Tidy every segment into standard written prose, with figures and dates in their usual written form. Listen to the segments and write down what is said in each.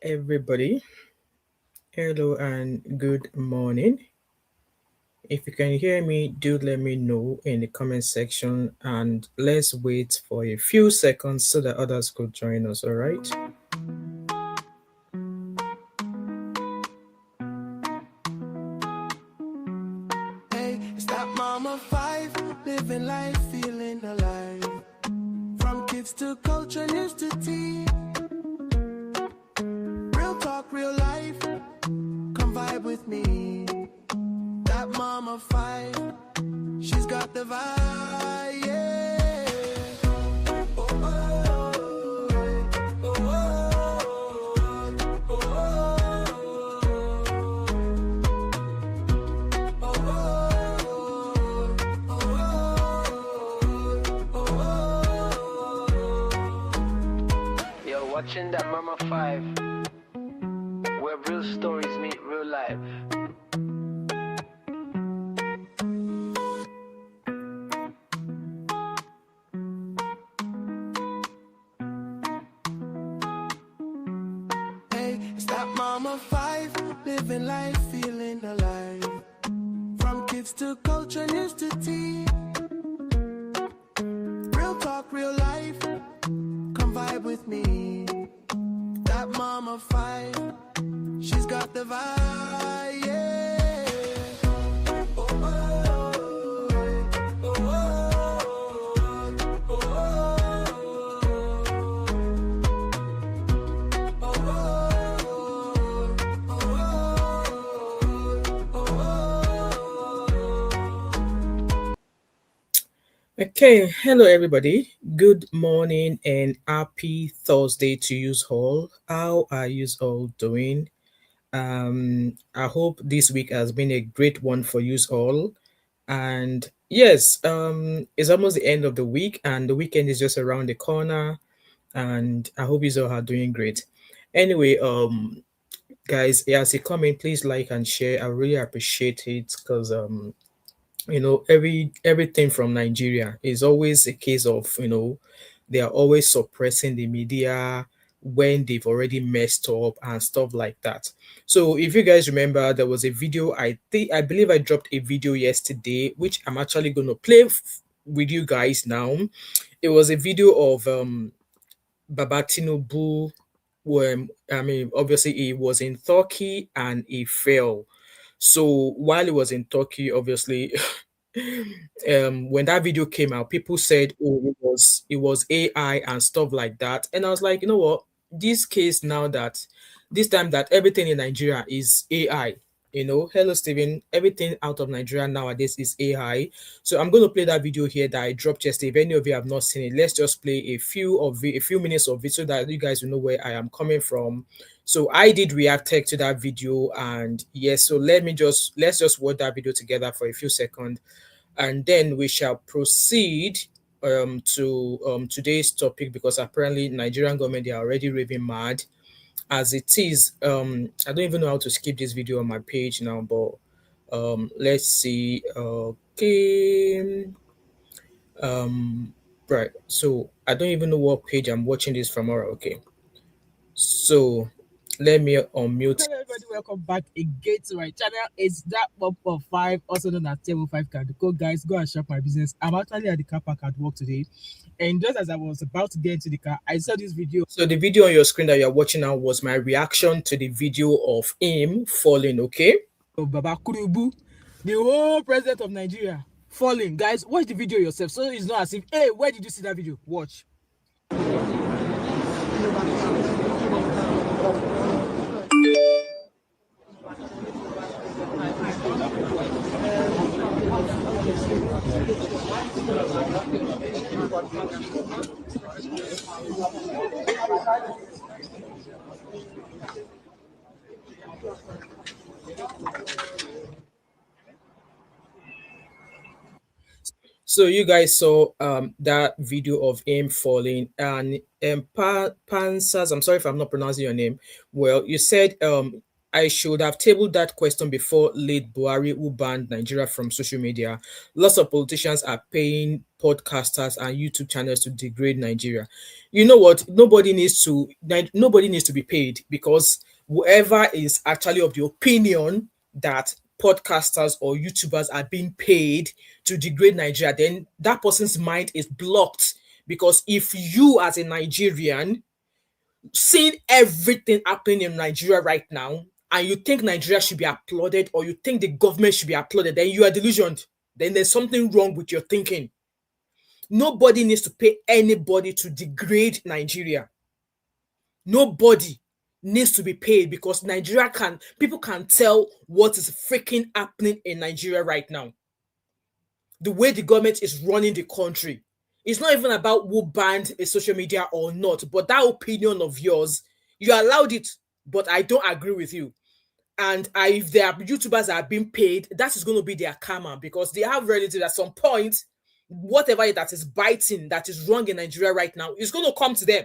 everybody. Hello and good morning. If you can hear me, do let me know in the comment section and let's wait for a few seconds so that others could join us, all right? Hey, it's that mama five, living life, feeling alive. From kids to culture, news to tea. Real talk, real life. Come vibe with me. That mama five, she's got the vibe, yeah. Oh, oh, oh, oh, oh, oh. You're watching that Mama 5, where real stories meet real life. Hey, it's that Mama 5, living life, feeling alive. From kids to culture, news to tea. Real talk, real life. Come vibe with me. That Mama 5, she's got the vibe, yeah. Oh, oh, oh, oh, oh, Okay, hello everybody. Good morning and happy Thursday to you all. How are you all doing? I hope this week has been a great one for you all. And yes, it's almost the end of the week and the weekend is just around the corner. And I hope you all are doing great. Anyway, guys, as you comment, please like and share. I really appreciate it because everything from Nigeria is always a case of they are always suppressing the media when they've already messed up and stuff like that. So if you guys remember, there was a video, I believe I dropped a video yesterday which I'm actually going to play with you guys now. It was a video of Baba Tinubu. When I mean, obviously he was in Turkey and he fell. So while he was in Turkey, obviously, when that video came out, people said, "Oh, it was AI and stuff like that." And I was like, you know what? This case now that this time that everything in Nigeria is AI. Hello Steven. Everything out of Nigeria nowadays is AI. So I'm going to play that video here that I dropped yesterday. If any of you have not seen it, let's just play a few minutes of it so that you guys will know where I am coming from. So I did react to that video, and yes, so let's just watch that video together for a few seconds, and then we shall proceed to today's topic, because apparently Nigerian government, they are already raving mad as it is. I don't even know how to skip this video on my page now, but let's see. Okay. Right. So I don't even know what page I'm watching this from. Alright, okay. So let me unmute. Hello everybody, welcome back again to my channel. It's that bump of 5, also known as Table 5 card. Go guys, go and shop my business. I'm actually at the car park at work today, and just as I was about to get into the car, I saw this video. So the video on your screen that you're watching now was my reaction to the video of him falling, okay? Of Baba Tinubu, the whole president of Nigeria, falling. Guys, watch the video yourself, so it's not as if, hey, where did you see that video? Watch. So you guys saw that video of him falling, and Pansas, I'm sorry if I'm not pronouncing your name well. You said I should have tabled that question before late Buhari, who banned Nigeria from social media. Lots of politicians are paying podcasters and YouTube channels to degrade Nigeria. You know what? Nobody needs to be paid, because whoever is actually of the opinion that podcasters or YouTubers are being paid to degrade Nigeria, then that person's mind is blocked. Because if you, as a Nigerian, seeing everything happening in Nigeria right now, and you think Nigeria should be applauded, or you think the government should be applauded, then you are delusioned. Then there's something wrong with your thinking. Nobody needs to pay anybody to degrade Nigeria. Nobody needs to be paid, because people can tell what is freaking happening in Nigeria right now. The way the government is running the country. It's not even about who banned a social media or not, but that opinion of yours, you allowed it, but I don't agree with you. And if there are YouTubers that are being paid, that is going to be their karma, because they have relatives at some point. Whatever that is biting, that is wrong in Nigeria right now, is going to come to them.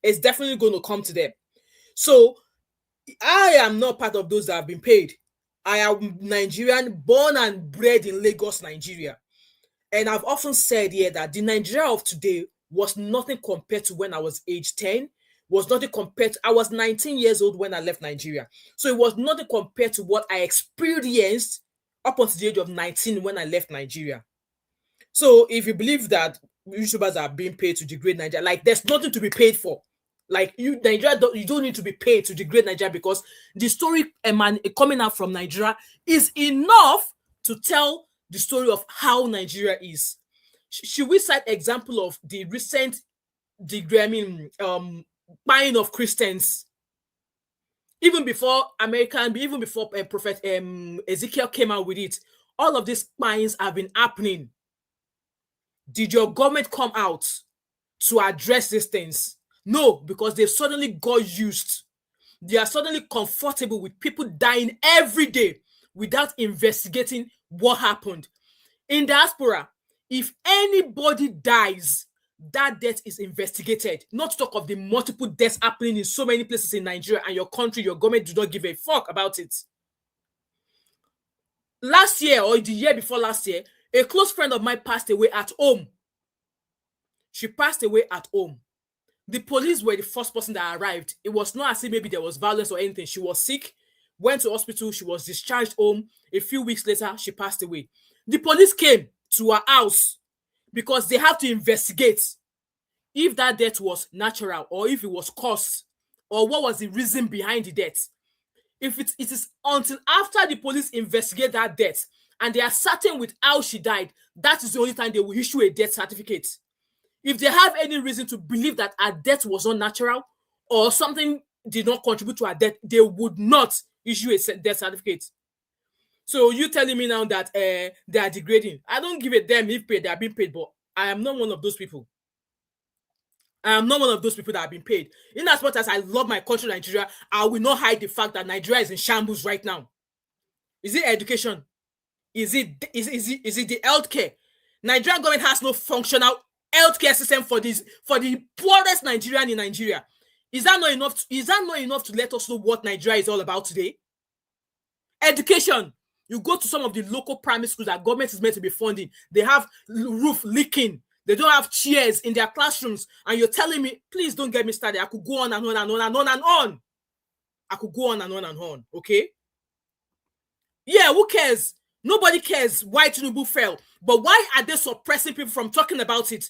It's definitely going to come to them. So I am not part of those that have been paid. I am Nigerian, born and bred in Lagos, Nigeria. And I've often said here that the Nigeria of today was nothing compared to when I was age 10, was nothing compared to, I was 19 years old when I left Nigeria. So it was nothing compared to what I experienced up until the age of 19 when I left Nigeria. So if you believe that YouTubers are being paid to degrade Nigeria, like, there's nothing to be paid for. Like, you don't need to be paid to degrade Nigeria, because the story coming out from Nigeria is enough to tell the story of how Nigeria is. Should we cite example of the recent buying of Christians? Even before Prophet Ezekiel came out with it, all of these buyings have been happening. Did your government come out to address these things? No, because they suddenly got used. They are suddenly comfortable with people dying every day without investigating what happened. In diaspora, if anybody dies, that death is investigated. Not to talk of the multiple deaths happening in so many places in Nigeria, and your country, your government do not give a fuck about it. Last year, or the year before last year, a close friend of mine passed away at home. She passed away at home. The police were the first person that arrived. It was not as if maybe there was violence or anything. She was sick, went to hospital, she was discharged home. A few weeks later, she passed away. The police came to her house because they have to investigate if that death was natural, or if it was caused, or what was the reason behind the death. If it is until after the police investigate that death and they are certain with how she died, that is the only time they will issue a death certificate. If they have any reason to believe that her death was not natural, or something did not contribute to her death, they would not issue a death certificate. So you telling me now that they are degrading? I don't give a damn if they are being paid, but I am not one of those people. I am not one of those people that have been paid. In as much as I love my country, Nigeria, I will not hide the fact that Nigeria is in shambles right now. Is it education? Is it the healthcare? Nigerian government has no functional healthcare system for the poorest Nigerian in Nigeria. Is that not enough to let us know what Nigeria is all about today? Education. You go to some of the local primary schools that government is meant to be funding. They have roof leaking. They don't have chairs in their classrooms. And you're telling me, please don't get me started. I could go on and on and on and on and on. I could go on and on and on. Okay? Yeah, who cares? Nobody cares why Tinubu fell. But why are they suppressing people from talking about it?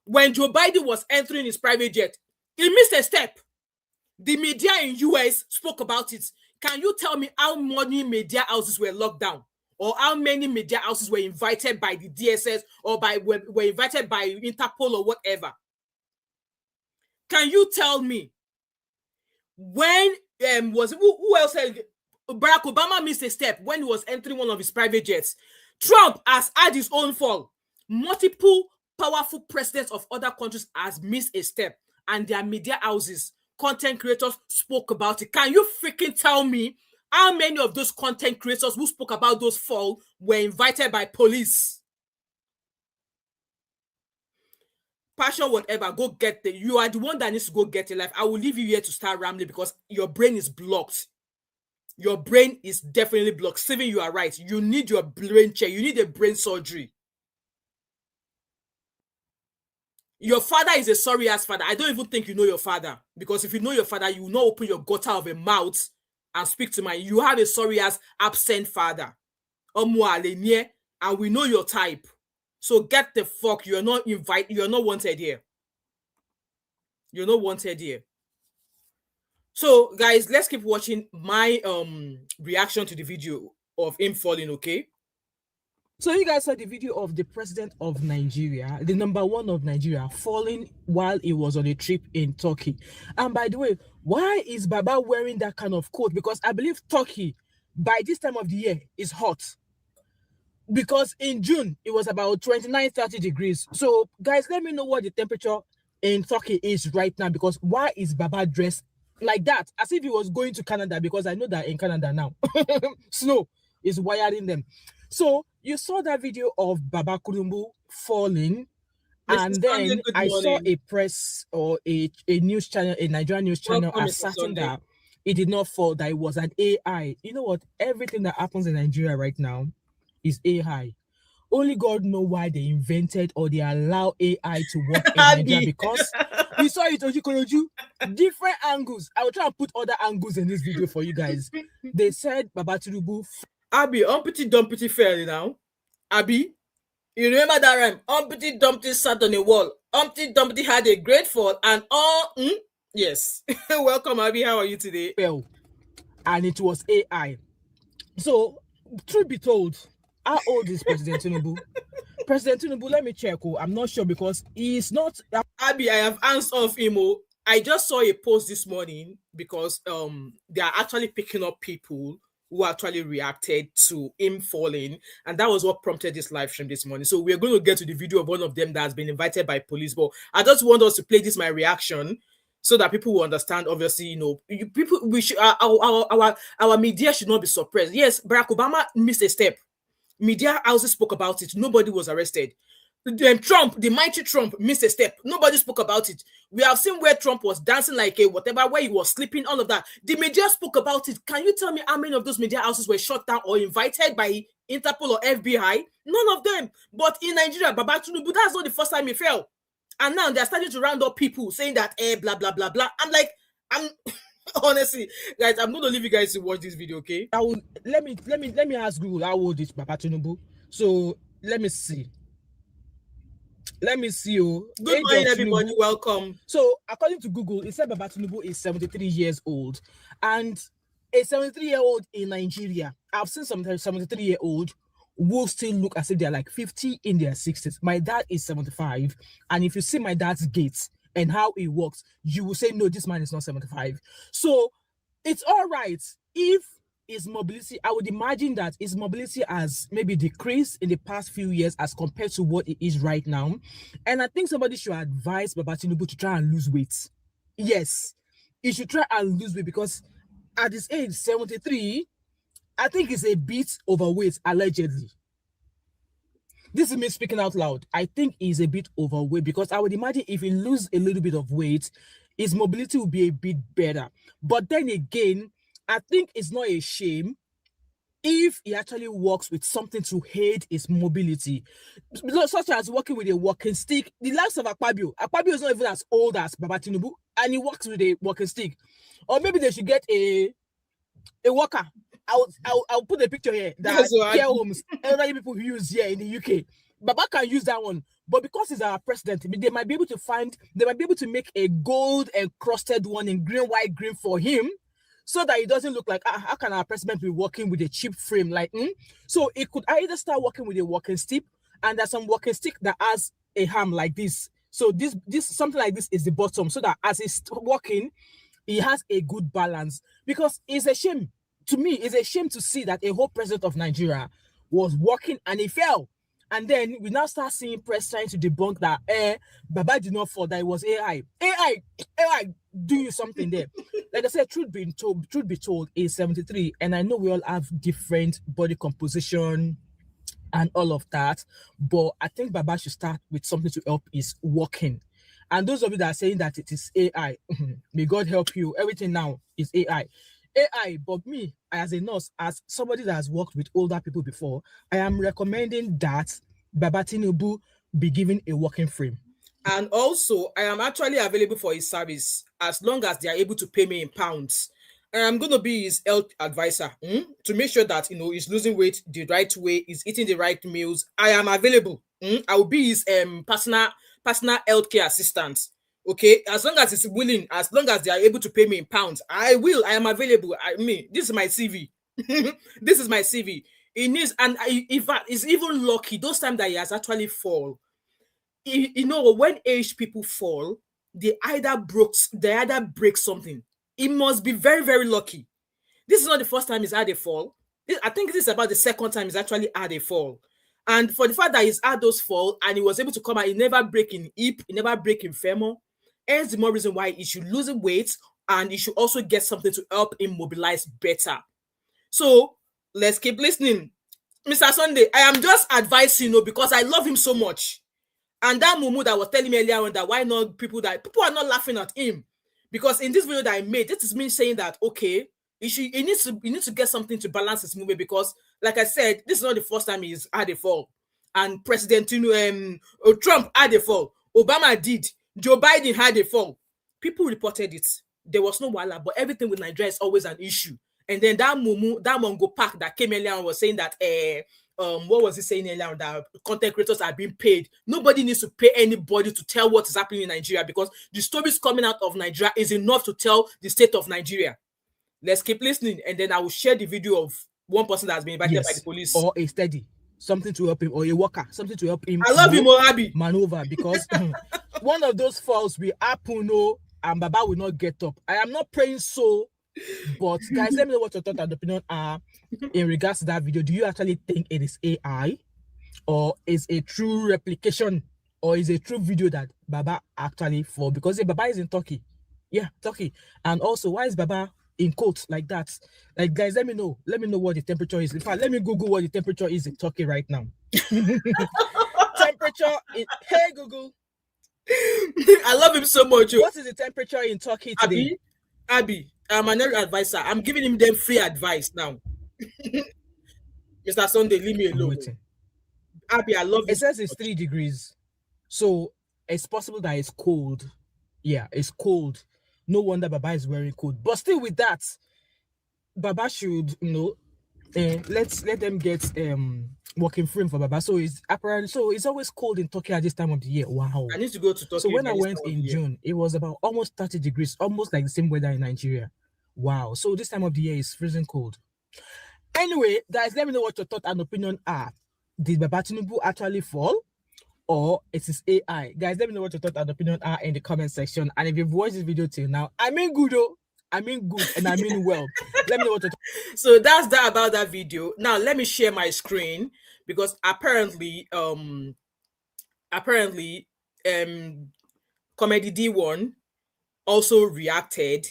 When Joe Biden was entering his private jet, he missed a step. The media in US spoke about it. Can you tell me how many media houses were locked down? Or how many media houses were invited by the DSS, or were invited by Interpol or whatever? Can you tell me when who else said Barack Obama missed a step when he was entering one of his private jets? Trump has had his own fall. Multiple powerful presidents of other countries has missed a step, and their media houses, content creators spoke about it. Can you freaking tell me how many of those content creators who spoke about those fall were invited by police? Passion, whatever, go get it. You are the one that needs to go get a life. I will leave you here to start rambling because your brain is blocked. Your brain is definitely blocked. Steven, you are right. You need your brain check. You need a brain surgery. Your father is a sorry ass father. I don't even think you know your father, because if you know your father, you will not open your gutter of a mouth and speak to mine. You have a sorry ass absent father. And we know your type. So get the fuck. You're not wanted here. You're not wanted here. So guys, let's keep watching my reaction to the video of him falling, okay? So you guys saw the video of the president of Nigeria, the number one of Nigeria, falling while he was on a trip in Turkey. And by the way, why is Baba wearing that kind of coat? Because I believe Turkey, by this time of the year, is hot. Because in June, it was about 29, 30 degrees. So guys, let me know what the temperature in Turkey is right now. Because why is Baba dressed like that? As if he was going to Canada, because I know that in Canada now, snow is wiring them. So you saw that video of Baba Tinubu falling, and then I saw a press or a news channel, a Nigerian news channel, asserting that it did not fall, that it was an AI. You know what? Everything that happens in Nigeria right now is AI. Only God know why they invented or they allow AI to work in Nigeria, because we saw it, different angles. I will try and put other angles in this video for you guys. They said Baba Tinubu. Abi, Humpty Dumpty fell now. Abi, you remember that rhyme? Humpty Dumpty sat on a wall. Humpty Dumpty had a great fall, and yes. Welcome, Abi. How are you today? Fell, and it was AI. So, truth be told, how old is President Tinubu? President Tinubu, let me check. I'm not sure, because he's not. Abi, I have hands off him. I just saw a post this morning, because they are actually picking up people who actually reacted to him falling, and that was what prompted this live stream this morning. So we're going to get to the video of one of them that has been invited by police, but I just want us to play this my reaction so that people will understand. Obviously, people, we should our media should not be suppressed. Yes, Barack Obama missed a step. Media houses spoke about it. Nobody was arrested. Trump, the mighty Trump, missed a step. Nobody spoke about it. We have seen where Trump was dancing like a whatever, where he was sleeping, all of that. The media spoke about it. Can you tell me how many of those media houses were shut down or invited by Interpol or FBI? None of them. But in Nigeria, Baba Tinubu, that's not the first time he fell. And now they're starting to round up people saying that, blah, blah, blah, blah. I'm like, honestly, guys, I'm going to leave you guys to watch this video, okay? Let me ask Google, how old is Baba Tinubu? So let me see. Good morning, everybody. Welcome. So, according to Google, it said Baba Tinubu is 73 years old. And a 73-year-old in Nigeria, I've seen some 73-year-old who still look as if they're like 50 in their 60s. My dad is 75. And if you see my dad's gait and how he walks, you will say, no, this man is not 75. So, it's all right if his mobility, I would imagine that his mobility has maybe decreased in the past few years as compared to what it is right now. And I think somebody should advise Baba Tinubu to try and lose weight. Yes, he should try and lose weight, because at his age, 73, I think he's a bit overweight, allegedly. This is me speaking out loud. I think he's a bit overweight, because I would imagine if he loses a little bit of weight, his mobility will be a bit better. But then again, I think it's not a shame if he actually works with something to aid his mobility, such as working with a walking stick. The likes of Akpabio is not even as old as Baba Tinubu, and he works with a walking stick. Or maybe they should get a walker. I'll put a picture here that care homes, elderly people use here in the UK. Baba can use that one, but because he's our president, they might be able to make a gold encrusted one in green, white, green for him, so that it doesn't look like, how can our president be working with a cheap frame? So it could either start working with a walking stick, and there's some walking stick that has a arm like this. So this something like this is the bottom, so that as he's walking, he has a good balance. Because it's a shame, to me, it's a shame to see that a whole president of Nigeria was walking and he fell. And then we now start seeing press trying to debunk that Baba did not fall, that it was AI. AI doing something there. Like I said, truth be told, is 73, and I know we all have different body composition and all of that, but I think Baba should start with something to help his walking. And those of you that are saying that it is AI, may God help you. Everything now is AI. AI, but me as a nurse, as somebody that has worked with older people before, I am recommending that Baba Tinubu be given a working frame. And also, I am actually available for his service as long as they are able to pay me in pounds. And I'm going to be his health advisor to make sure that he's losing weight the right way, he's eating the right meals. I am available. I will be his personal healthcare assistant. Okay, as long as he's willing, as long as they are able to pay me in pounds, I will. I am available. I mean, this is my CV. This is my CV. It needs, and in fact, it's even lucky those times that he has actually fall. When aged people fall, they either break something. It must be very, very lucky. This is not the first time he's had a fall. I think this is about the second time he's actually had a fall. And for the fact that he's had those fall and he was able to come out, he never break in hip, he never break in femur. Hence the more reason why he should lose weight and he should also get something to help him mobilize better. So let's keep listening. Mr. Sunday, I am just advising because I love him so much. And that Mumu that was telling me earlier on that why not people are not laughing at him. Because in this video that I made, this is me saying that, okay, he needs to get something to balance his movement because, like I said, this is not the first time he's had a fall. And President Trump had a fall. Obama did. Joe Biden had a fall. People reported it. There was no wala, but everything with Nigeria is always an issue. And then that Mongo Park that came earlier on was saying that what was he saying earlier on, that content creators are being paid. Nobody needs to pay anybody to tell what is happening in Nigeria because the stories coming out of Nigeria is enough to tell the state of Nigeria. Let's keep listening, and then I will share the video of one person that has been invited by the police. Or a steady, something to help him, or a worker, something to help him. I love him, Ohabi. Maneuver, because one of those falls will happen, and Baba will not get up. I am not praying so, but guys, let me know what your thoughts and opinion are in regards to that video. Do you actually think it is AI, or is a true replication, or is a true video that Baba actually fall? Because Baba is in Turkey. Yeah, Turkey. And also, why is Baba in quotes like that? Like, guys, let me know what the temperature is. In fact, let me Google what the temperature is in Turkey right now. Temperature in, hey Google. I love him so much. What is the temperature in Turkey today? Abby, I'm an advisor. I'm giving them free advice now. Mr. Sunday, leave me alone. Abby, I love it. It says it's 3 degrees. So it's possible that it's cold. Yeah, it's cold. No wonder Baba is wearing coat. But still with that, Baba should, let them get working frame for Baba. So it's apparently, so it's always cold in Turkey at this time of the year. Wow. I need to go to Turkey. So when I went in June, it was about almost 30 degrees, almost like the same weather in Nigeria. Wow. So this time of the year is freezing cold. Anyway, guys, let me know what your thoughts and opinion are. Did Baba Tinubu actually fall? Or it is AI? Guys, let me know what your thoughts and opinion are in the comment section. And if you've watched this video till now, I mean good, and I mean well. Let me know what your So that's that about that video. Now let me share my screen because apparently Comedy Deeone also reacted,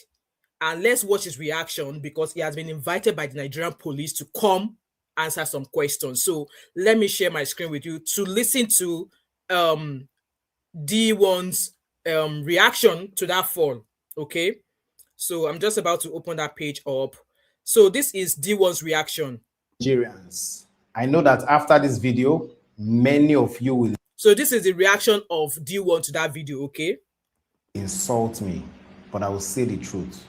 and let's watch his reaction because he has been invited by the Nigerian police to come answer some questions. So let me share my screen with you to listen to Deeone's reaction to that fall. Okay, so I'm just about to open that page up. So this is Deeone's reaction. Nigerians, I know that after this video, many of you will. So this is the reaction of Deeone to that video. Okay, insult me, but I will say the truth.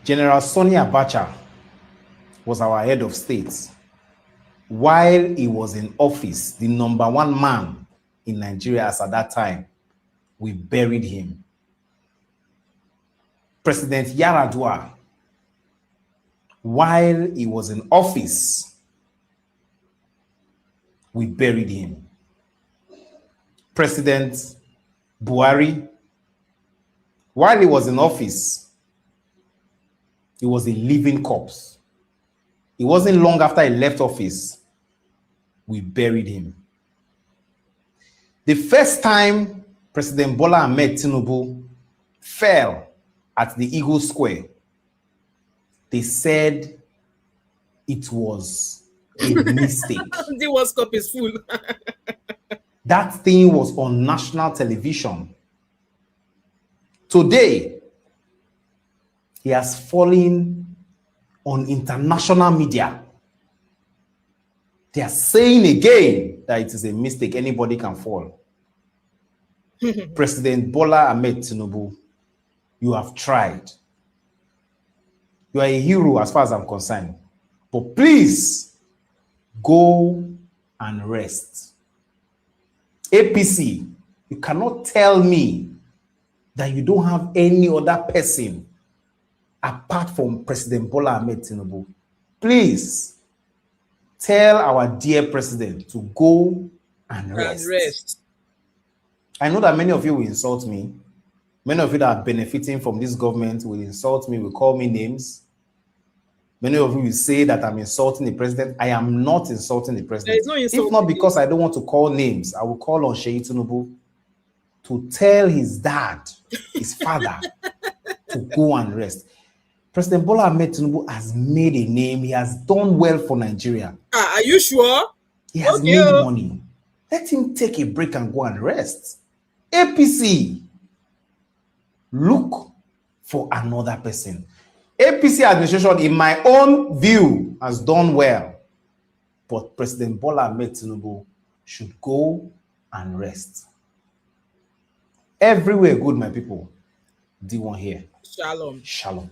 General Sani Abacha was our head of state. While he was in office, the #1 man in Nigeria as at that time, we buried him. President Yaradua, while he was in office, we buried him. President Buhari, while he was in office, he was a living corpse. It wasn't long after he left office, we buried him. The first time President Bola Ahmed Tinubu fell at the Eagle Square, they said it was a mistake. The World Cup is full. That thing was on national television. Today, he has fallen on international media. They are saying again that it is a mistake. Anybody can fall. President Bola Ahmed Tinubu, you have tried. You are a hero as far as I'm concerned. But please, go and rest. APC, you cannot tell me that you don't have any other person apart from President Bola Ahmed Tinubu. Please, tell our dear president to go and rest. I know that many of you will insult me. Many of you that are benefiting from this government will insult me, will call me names. Many of you will say that I'm insulting the president. I am not insulting the president. There is no insult. If not because I don't want to call names, I will call on Sheyi Tinubu to tell his dad, his father, to go and rest. President Bola Ahmed Tinubu has made a name. He has done well for Nigeria. Are you sure? He has made money. Let him take a break and go and rest. APC, look for another person. APC administration, in my own view, has done well. But President Bola Ahmed Tinubu should go and rest. Everywhere good, my people. Deeone here. Shalom. Shalom.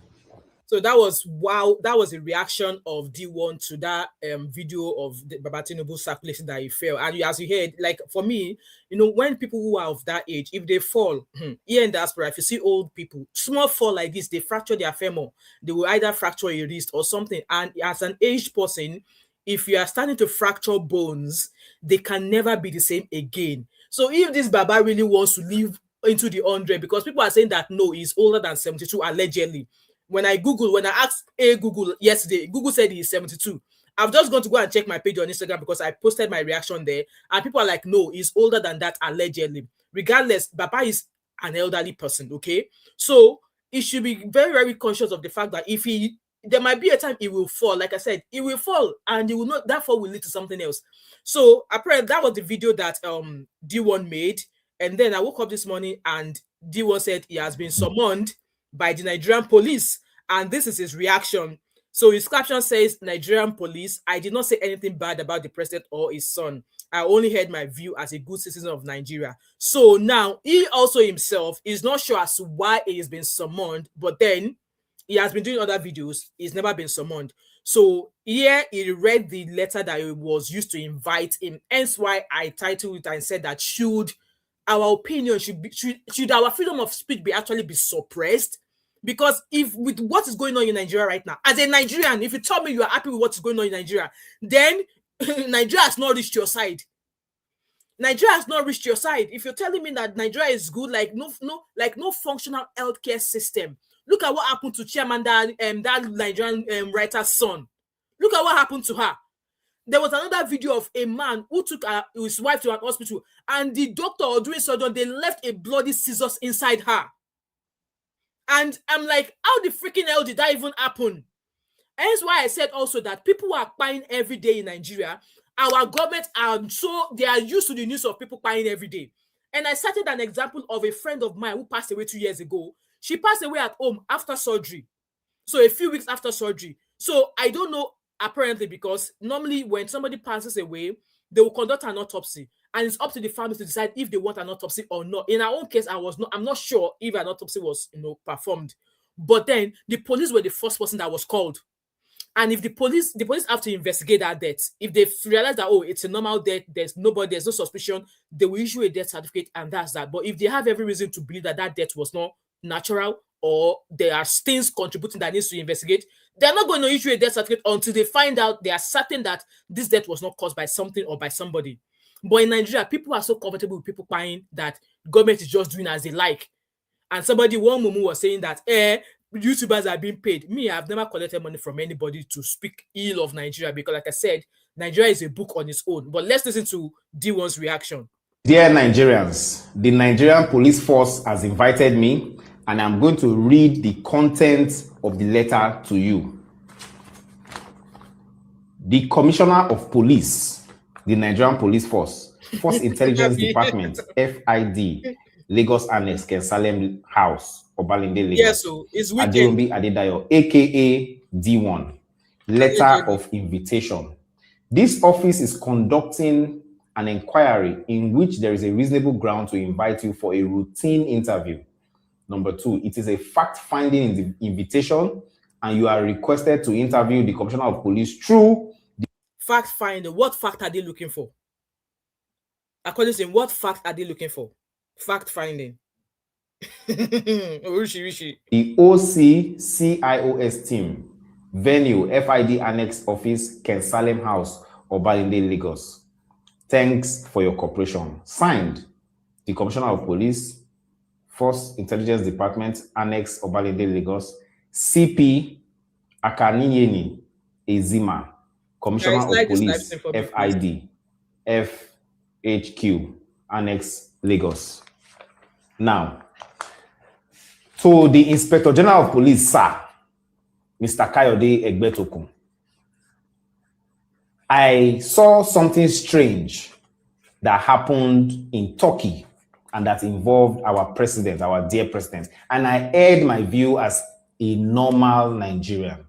So that was wow. That was a reaction of Deeone to that video of the Baba Tinubu circulation that he fell. And as you heard, like for me, when people who are of that age, if they fall, here in diaspora, if you see old people, small fall like this, they fracture their femur. They will either fracture a wrist or something. And as an aged person, if you are starting to fracture bones, they can never be the same again. So if this Baba really wants to live into the 100, because people are saying that no, he's older than 72 allegedly. When I asked Google yesterday, Google said he's 72. I've just gone to go and check my page on Instagram because I posted my reaction there. And people are like, no, he's older than that, allegedly. Regardless, Baba is an elderly person, okay? So he should be very, very conscious of the fact that there might be a time he will fall. Like I said, he will fall and he will not, that fall will lead to something else. So apparently that was the video that Deeone made. And then I woke up this morning and Deeone said he has been summoned by the Nigerian police, and this is his reaction. So his caption says, Nigerian police, I did not say anything bad about the president or his son. I only heard my view as a good citizen of Nigeria. So now he also himself is not sure as to why he has been summoned, but then he has been doing other videos. He's never been summoned. So here he read the letter that he was used to invite him. Hence why I titled it and said that should our opinion, should our freedom of speech actually be suppressed? Because if with what is going on in Nigeria right now, as a Nigerian, if you tell me you are happy with what is going on in Nigeria, then Nigeria has not reached your side. Nigeria has not reached your side. If you're telling me that Nigeria is good, like no functional healthcare system. Look at what happened to Chairman that Nigerian writer's son. Look at what happened to her. There was another video of a man who took his wife to an hospital, and the doctor or doing surgery, they left a bloody scissors inside her. And I'm like, how the freaking hell did that even happen? And that's why I said also that people are crying every day in Nigeria. Our government they are used to the news of people crying every day. And I cited an example of a friend of mine who passed away 2 years ago. She passed away at home after surgery. So a few weeks after surgery. So I don't know, apparently, because normally when somebody passes away, they will conduct an autopsy. And it's up to the family to decide if they want an autopsy or not. In our own case, I'm not sure if an autopsy was performed. But then the police were the first person that was called. And if the police have to investigate that death, if they realize that, oh, it's a normal death, there's no suspicion, they will issue a death certificate, and that's that. But if they have every reason to believe that death was not natural, or there are things contributing that needs to investigate, they're not going to issue a death certificate until they find out, they are certain that this death was not caused by something or by somebody. But in Nigeria, people are so comfortable with people crying that government is just doing as they like. And one mumu was saying that, YouTubers are being paid. Me, I've never collected money from anybody to speak ill of Nigeria, because like I said, Nigeria is a book on its own. But let's listen to Deeone's reaction. Dear Nigerians, the Nigerian Police Force has invited me, and I'm going to read the content of the letter to you. The Commissioner of Police, the Nigerian Police Force, Force Intelligence Department, FID, Lagos Annex, Salem House, Obalinde, Lagos. Yes, so it's wicked. Aderobi Adedayo, aka Deeone. letter of invitation. This office is conducting an inquiry in which there is a reasonable ground to invite you for a routine interview. Number 2, it is a fact-finding invitation, and you are requested to interview the Commissioner of Police through fact finding. What fact are they looking for? According to him, what fact are they looking for? Fact finding. the OCCIOS team, venue FID Annex Office, Ken Salem House, Obalinde, Lagos. Thanks for your cooperation. Signed, the Commissioner of Police, Force Intelligence Department, Annex Obalinde, Lagos, CP Akaniyeni Ezima, Commissioner of Police, FID, FHQ, Annex, Lagos. Now, to the Inspector General of Police, sir, Mr. Kayode Egbetokun, I saw something strange that happened in Turkey and that involved our president, our dear president. And I aired my view as a normal Nigerian.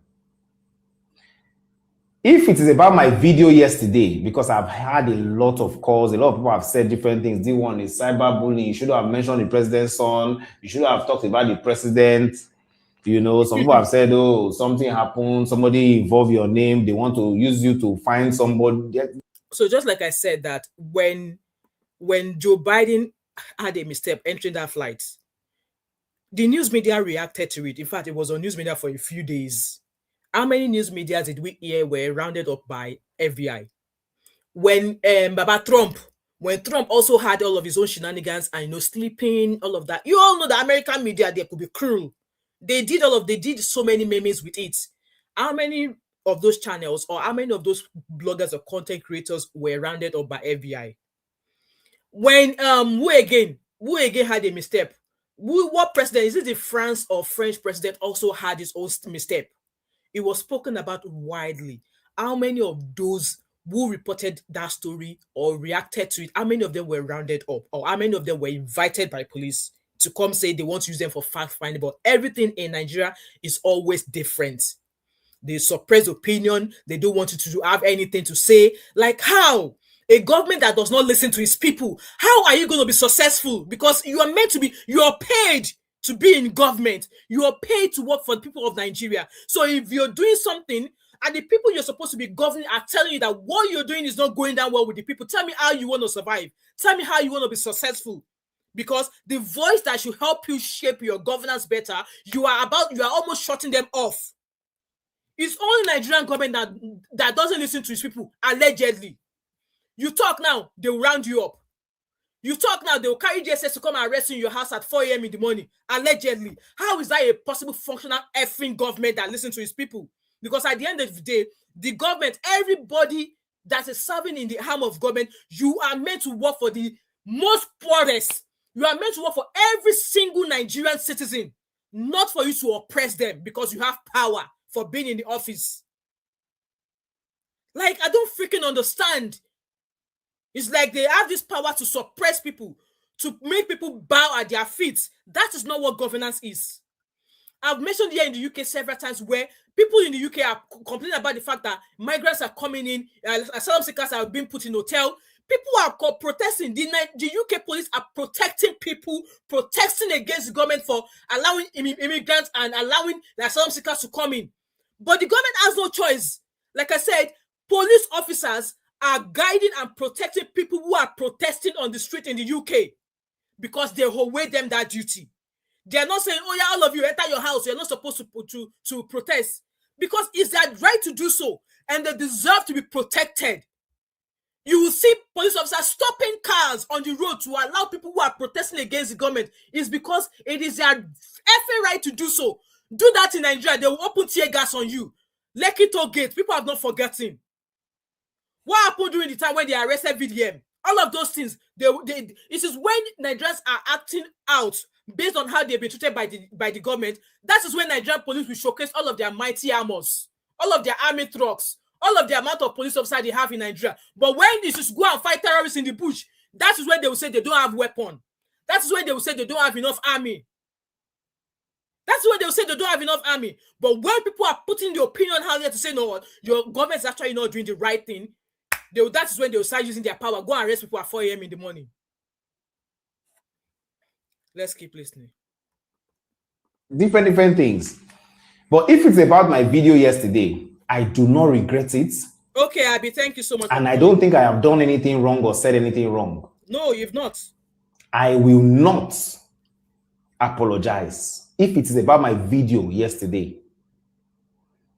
If it is about my video yesterday, because I've had a lot of calls, a lot of people have said different things. Deeone is cyberbullying. You should have mentioned the president's son. You should have talked about the president. You know, some people have said, oh, something happened. Somebody involved your name. They want to use you to find somebody. So just like I said that when Joe Biden had a misstep entering that flight, the news media reacted to it. In fact, it was on news media for a few days. How many news media did we hear were rounded up by FBI? When when Trump also had all of his own shenanigans and sleeping, all of that. You all know the American media, they could be cruel. They did so many memes with it. How many of those channels or how many of those bloggers or content creators were rounded up by FBI? When who again had a misstep? What president? Is it the France or French president also had his own misstep? It was spoken about widely. How many of those who reported that story or reacted to it, how many of them were rounded up, or how many of them were invited by police to come say they want to use them for fact finding? But everything in Nigeria is always different. They suppress opinion. They don't want you to have anything to say. Like how? A government that does not listen to its people, how are you going to be successful? Because you are meant to be, you are paid to be in government. You are paid to work for the people of Nigeria. So if you're doing something and the people you're supposed to be governing are telling you that what you're doing is not going down well with the people, tell me how you want to survive. Tell me how you want to be successful. Because the voice that should help you shape your governance better, you are almost shutting them off. It's only Nigerian government that doesn't listen to its people, allegedly. You talk now, they will round you up. You talk now, they will carry JSS to come and arrest you in your house at 4 a.m. in the morning, allegedly. How is that a possible functional effing government that listens to its people? Because at the end of the day, the government, everybody that is serving in the arm of government, you are meant to work for the most poorest. You are meant to work for every single Nigerian citizen, not for you to oppress them because you have power for being in the office. Like, I don't freaking understand. It's like they have this power to suppress people, to make people bow at their feet. That is not what governance is. I've mentioned here in the UK several times where people in the UK are complaining about the fact that migrants are coming in, asylum seekers are being put in hotel. People are protesting. The UK police are protecting people, protesting against the government for allowing immigrants and allowing the asylum seekers to come in. But the government has no choice. Like I said, police officers are guiding and protecting people who are protesting on the street in the UK because they away them that duty. They are not saying, oh yeah, all of you enter your house. You're not supposed to protest because it's their right to do so and they deserve to be protected. You will see police officers stopping cars on the road to allow people who are protesting against the government. It's because it is their effing right to do so. Do that in Nigeria, they will open tear gas on you. Lekki Toll Gate, people have not forgotten. What happened during the time when they arrested VDM? All of those things, it is when Nigerians are acting out based on how they've been treated by the government. That is when Nigerian police will showcase all of their mighty armors, all of their army trucks, all of the amount of police officers they have in Nigeria. But when this is go and fight terrorists in the bush, that is when they will say they don't have weapon. That is when they will say they don't have enough army. That's when they'll say they don't have enough army. But when people are putting the opinion out there to say, no, your government is actually not doing the right thing, that is when they'll start using their power. Go and arrest people at 4 a.m. in the morning. Let's keep listening. Different things. But if it's about my video yesterday, I do not regret it. Okay, Abby, thank you so much. And I don't think I have done anything wrong or said anything wrong. No, you've not. I will not apologize if it is about my video yesterday.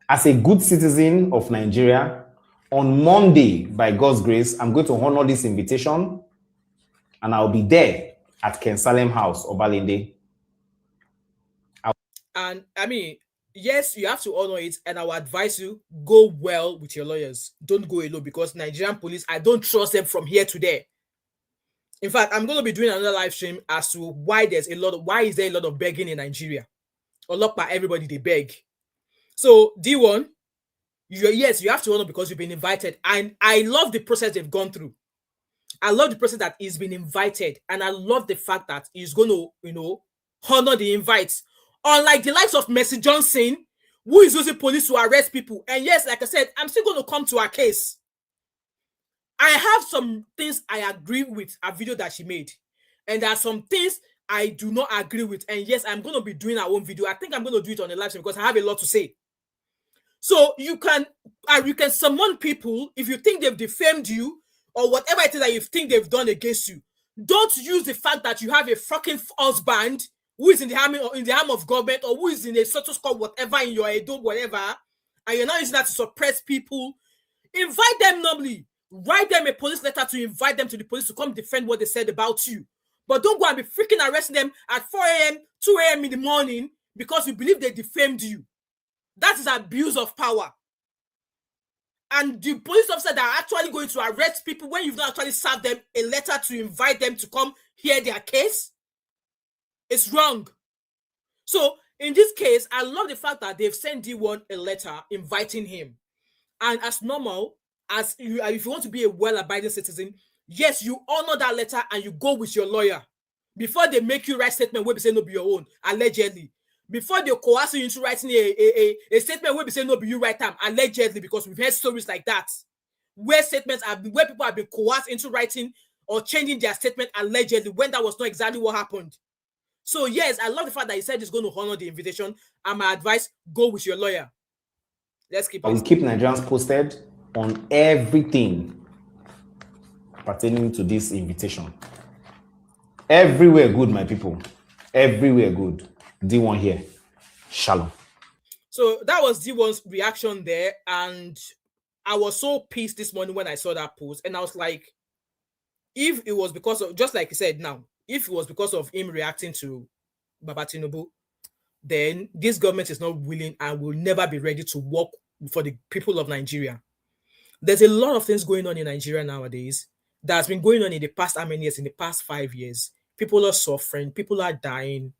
As a good citizen of Nigeria, on Monday, by God's grace, I'm going to honor this invitation and I'll be there at Ken Salem House, Obalende. And I mean, yes, you have to honor it, and I will advise you, go well with your lawyers. Don't go alone, because Nigerian police, I don't trust them from here to there. In fact, I'm going to be doing another live stream as to why is there a lot of begging in Nigeria. Or locked by everybody, they beg. So, Deeone, yes, you have to honor because you've been invited. And I love the process they've gone through. I love the process that he's been invited. And I love the fact that he's going to, honor the invites. Unlike the likes of Mercy Johnson, who is using police to arrest people. And yes, like I said, I'm still going to come to her case. I have some things I agree with a video that she made. And there are some things I do not agree with. And yes, I'm going to be doing our own video. I think I'm going to do it on the live stream because I have a lot to say. So you can summon people if you think they've defamed you or whatever it is that you think they've done against you. Don't use the fact that you have a fucking husband who is in the army or in the arm of government or who is in a social squad, whatever, in your Edo, whatever, and you're not using that to suppress people. Invite them normally. Write them a police letter to invite them to the police to come defend what they said about you. But don't go and be freaking arresting them at 4 a.m., 2 a.m. in the morning because you believe they defamed you. That is abuse of power. And the police officer that are actually going to arrest people when you've not actually served them a letter to invite them to come hear their case, it's wrong. So in this case, I love the fact that they've sent Deeone a letter inviting him. And as normal, if you want to be a well-abiding citizen, yes, you honor that letter and you go with your lawyer. Before they make you write statement where they say no be your own, allegedly. Before they coerce you into writing a statement where they say no be you write time, allegedly, because we've heard stories like that. Where people have been coerced into writing or changing their statement allegedly when that was not exactly what happened. So yes, I love the fact that he said he's going to honor the invitation. And my advice, go with your lawyer. Let's keep. I will keep Nigerians posted on everything pertaining to this invitation. Everywhere good, my people. Everywhere good. Deeone here. Shalom. So that was Deeone's reaction there. And I was so pissed this morning when I saw that post. And I was like, if it was because of, just like he said now, if it was because of him reacting to Baba Tinubu, then this government is not willing and will never be ready to work for the people of Nigeria. There's a lot of things going on in Nigeria nowadays that has been going on in the past, how many years? In the past 5 years. People are suffering, people are dying,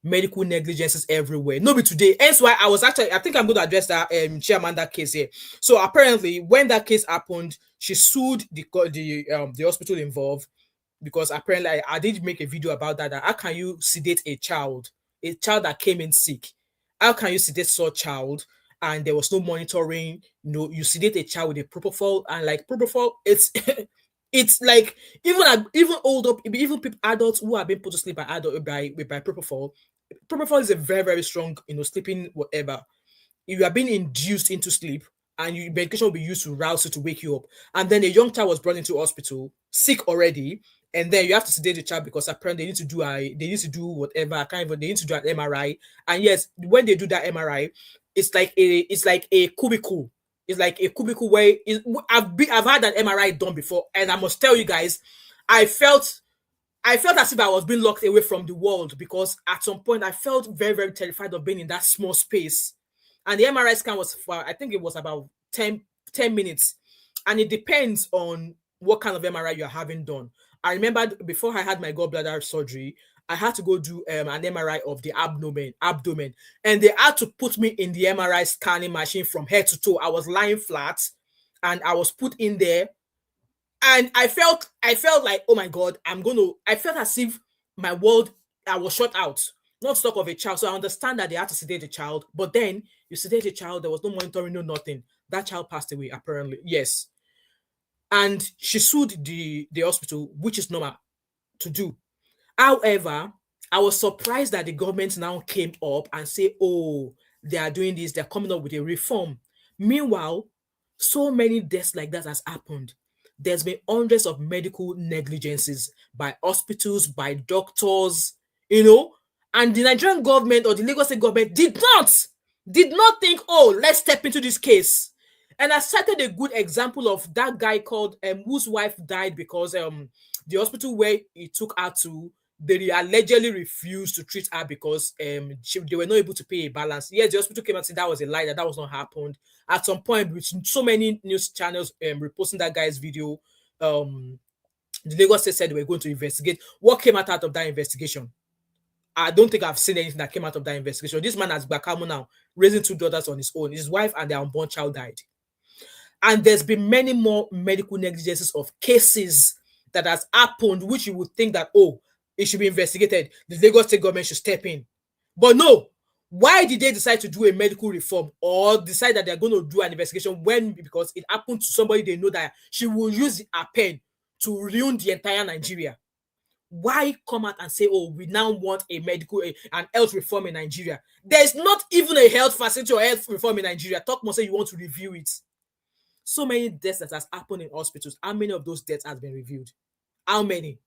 medical negligences everywhere. Nobody today. Hence why I think I'm going to address that Chiamanda case here. So apparently, when that case happened, she sued the hospital involved because apparently I did make a video about that. How can you sedate a child that came in sick? How can you sedate such child? And there was no monitoring. You sedate a child with a propofol, and like propofol, it's it's like even older, even people, adults who have been put to sleep by propofol. Propofol is a very, very strong, sleeping whatever. You are being induced into sleep, and medication will be used to rouse you to wake you up. And then a young child was brought into hospital, sick already, and then you have to sedate the child because apparently they need to do whatever they need to do an MRI. And yes, when they do that MRI, it's like a cubicle. It's like a cubicle where I've had an MRI done before, and I must tell you guys, I felt as if I was being locked away from the world because at some point I felt very, very terrified of being in that small space. And the MRI scan was I think it was about 10 minutes. And it depends on what kind of MRI you're having done. I remember before I had my gallbladder surgery, I had to go do an MRI of the abdomen, and they had to put me in the MRI scanning machine from head to toe. I was lying flat, and I was put in there, and I felt like, oh my God, I felt as if my world, I was shut out. Not to talk of a child. So I understand that they had to sedate the child, but then you sedate the child, there was no monitoring, no nothing. That child passed away, apparently. Yes. And she sued the hospital, which is normal to do. However, I was surprised that the government now came up and say, oh, they are doing this, they're coming up with a reform. Meanwhile, so many deaths like that has happened. There's been hundreds of medical negligences by hospitals, by doctors, and the Nigerian government or the Lagos State government did not think, oh, let's step into this case. And I cited a good example of that guy called whose wife died because the hospital where he took her to, they allegedly refused to treat her because they were not able to pay a balance. Yes, the hospital came and said that was a lie, that was not happened. At some point, with so many news channels reposting that guy's video, the Lagos State said they were going to investigate. What came out of that investigation? I don't think I've seen anything that came out of that investigation. This man has Bakamo now, raising 2 daughters on his own. His wife and their unborn child died. And there's been many more medical negligences of cases that has happened, which you would think that, oh, it should be investigated. The Lagos State government should step in. But no. Why did they decide to do a medical reform or decide that they're going to do an investigation because it happened to somebody they know that she will use a pen to ruin the entire Nigeria? Why come out and say, oh, we now want an health reform in Nigeria? There's not even a health facility or health reform in Nigeria. Talk more, say you want to review it. So many deaths that has happened in hospitals. How many of those deaths has been reviewed? How many?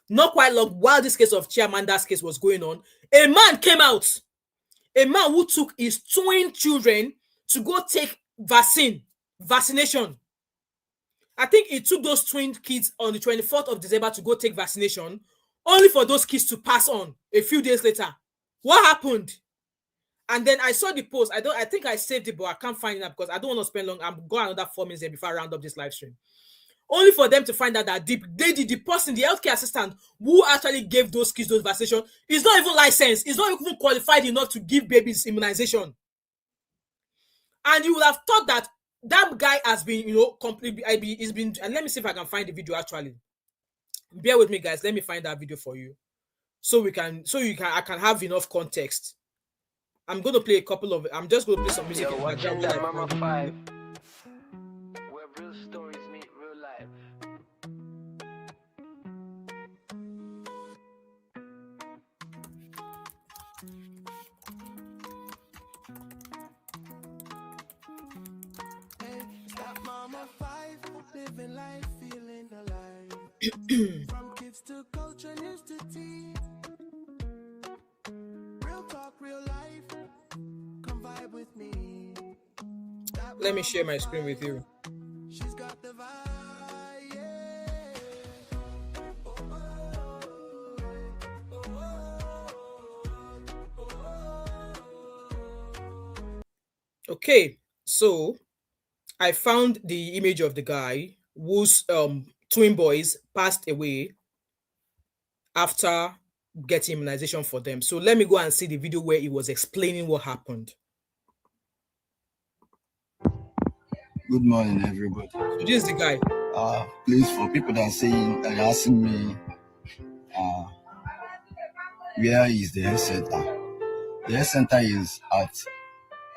Not quite long. While this case of Chiamanda's case was going on, a man came out. A man who took his twin children to go take vaccination. I think he took those twin kids on the 24th of December to go take vaccination, only for those kids to pass on a few days later. What happened? And then I saw the post. I think I saved it, but I can't find it now because I don't want to spend long. I'm going another 4 minutes there before I round up this live stream. Only for them to find out that the person, the healthcare assistant who actually gave those kids those vaccinations, is not even licensed. Is not even qualified enough to give babies immunization. And you would have thought that guy has been, completely. He's been. And let me see if I can find the video. Actually, bear with me, guys. Let me find that video for you, I can have enough context. I'm going to play a couple of. I'm just going to play some music. Watch out, that Mama 5. Where real stories meet real life. That Mama 5, living life, feeling alive. From kids to culture, news to tea. Real talk, real life. Come vibe with me. Let me share my screen with you. She's got the vibe, yeah. Okay, so I found the image of the guy whose twin boys passed away after getting immunization for them. So let me go and see the video where he was explaining what happened. Good morning, everybody. So this is the guy. Please, for people that are saying and asking me, where is the health center? The health center is at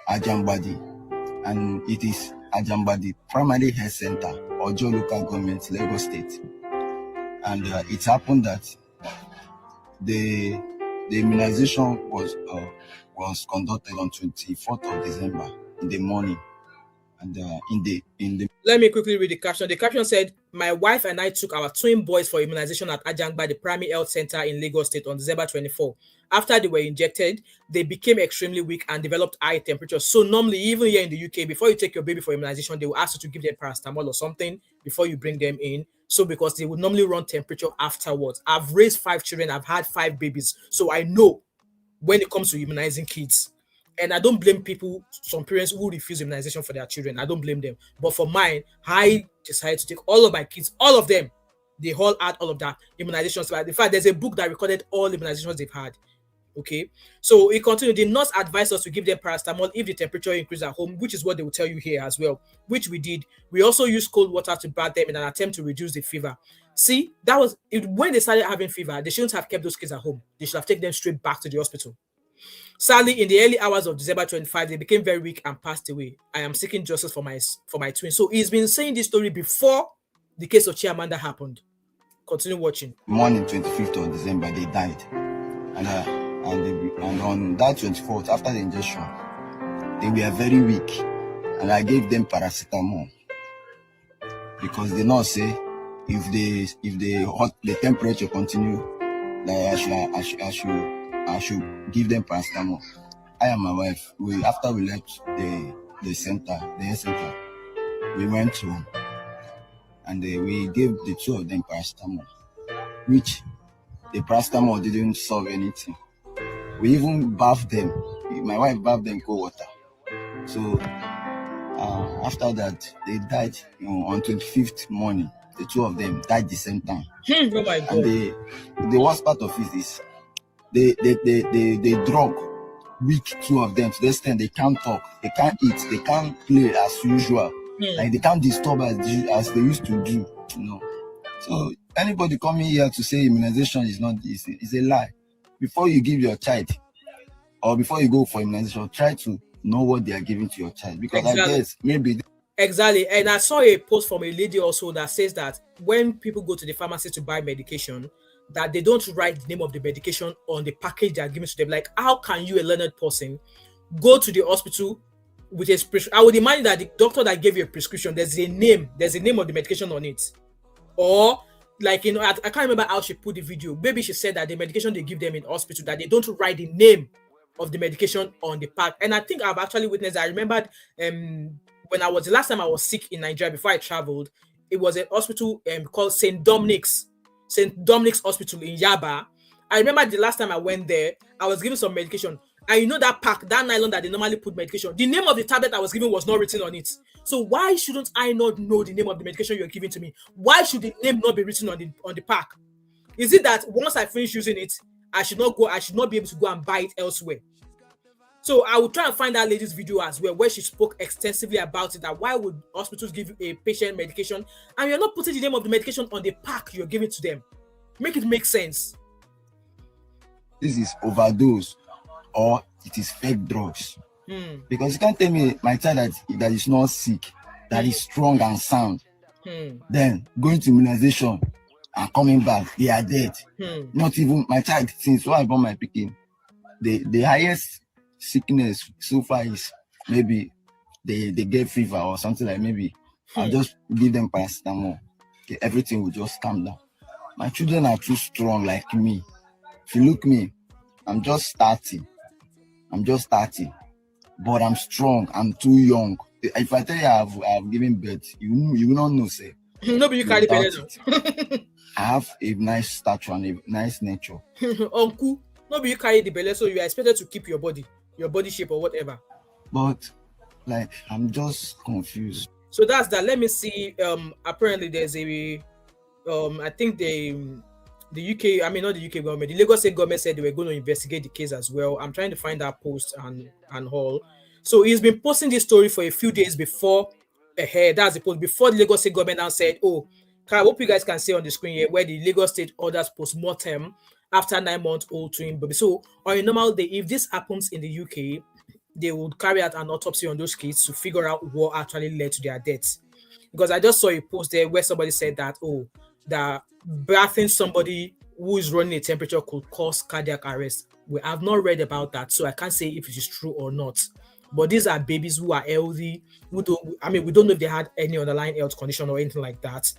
Ajambadi, and it is Ajambadi Primary Health Center, Ojo Local Government, Lagos State. And it happened that the immunization was conducted on 24th of December in the morning. And in the let me quickly read the caption. The caption said, "My wife and I took our twin boys for immunization at Ajangba, the Primary Health Center in Lagos State on December 24. After they were injected, they became extremely weak and developed high temperature. So normally, even here in the UK, before you take your baby for immunization, they will ask you to give them paracetamol or something before you bring them in. So because they would normally run temperature afterwards. I've raised 5 children. I've had 5 babies. So I know when it comes to immunizing kids. And I don't blame people, some parents who refuse immunization for their children. I don't blame them. But for mine, I decided to take all of my kids, all of them. They all had all of that immunizations. In fact, there's a book that recorded all immunizations they've had. Okay. So it continued. The nurse advised us to give them paracetamol if the temperature increased at home, which is what they will tell you here as well, which we did. We also used cold water to bath them in an attempt to reduce the fever. See, that was it. When they started having fever, they shouldn't have kept those kids at home. They should have taken them straight back to the hospital. Sadly, in the early hours of December 25, they became very weak and passed away. I am seeking justice for my twins. So he's been saying this story before the case of Chiamanda happened. Continue watching. Morning 25th of December, they died. And on that 24th, after the injection, they were very weak. And I gave them paracetamol. Because the nurse say if the temperature continue, like I should give them paracetamol. I and my wife, after we left the health center, we went home and we gave the two of them paracetamol, which the paracetamol didn't solve anything. We even bathed them. My wife bathed them cold water. So after that, they died on 25th morning. The two of them died the same time. Oh my God. And the worst part of it is they drug weak two of them to the extent they can't talk, they can't eat, they can't play as usual. Like they can't disturb as they used to do, So anybody coming here to say immunization is a lie. Before you give your child or before you go for immunization, try to know what they are giving to your child, because exactly. I guess maybe exactly. And I saw a post from a lady also that says that when people go to the pharmacy to buy medication, that they don't write the name of the medication on the package they are giving to them. Like, how can you, a learned person, go to the hospital with a prescription? I would imagine that the doctor that gave you a prescription, there's a name of the medication on it. Or like, I can't remember how she put the video. Maybe she said that the medication they give them in hospital, that they don't write the name of the medication on the pack. And I think I've actually witnessed, I remembered when the last time I was sick in Nigeria before I traveled, it was an hospital called St. Dominic's Hospital in Yaba. I remember the last time I went there, I was given some medication. And that pack, that nylon that they normally put medication, the name of the tablet I was given was not written on it. So why shouldn't I not know the name of the medication you're giving to me? Why should the name not be written on the pack? Is it that once I finish using it, I should not be able to go and buy it elsewhere? So I will try and find that lady's video as well, where she spoke extensively about it, that why would hospitals give you a patient medication and you're not putting the name of the medication on the pack you're giving to them? Make it make sense. This is overdose or it is fake drugs. Because you can't tell me my child that is not sick, that is strong and sound, then going to immunization and coming back, they are dead. Not even my child, since when I born my pikin, the highest sickness so far is maybe they get fever or something, like maybe I'll just give them paracetamol. Okay, everything will just calm down. My children are too strong like me. If you look me, I'm just starting, but I'm strong. I'm too young. If I tell you I've given birth, you will not know, say. No, but you carry better. I have a nice stature and a nice nature. Uncle, no, but you carry the belly, so you are expected to keep your body shape or whatever. But like, I'm just confused. So that's that. Let me see. Apparently there's a I think the UK, I mean not the UK government, the Lagos State government said they were going to investigate the case as well. I'm trying to find that post and all. So he's been posting this story for a few days before that's the post before the Lagos State government now said, I hope you guys can see on the screen here where the Lagos State orders post-mortem after 9-month-old twin baby. So on a normal day, if this happens in the UK, they would carry out an autopsy on those kids to figure out what actually led to their deaths. Because I just saw a post there where somebody said that, that bathing somebody who is running a temperature could cause cardiac arrest. We have not read about that, so I can't say if it is true or not. But these are babies who are healthy, we don't know if they had any underlying health condition or anything like that.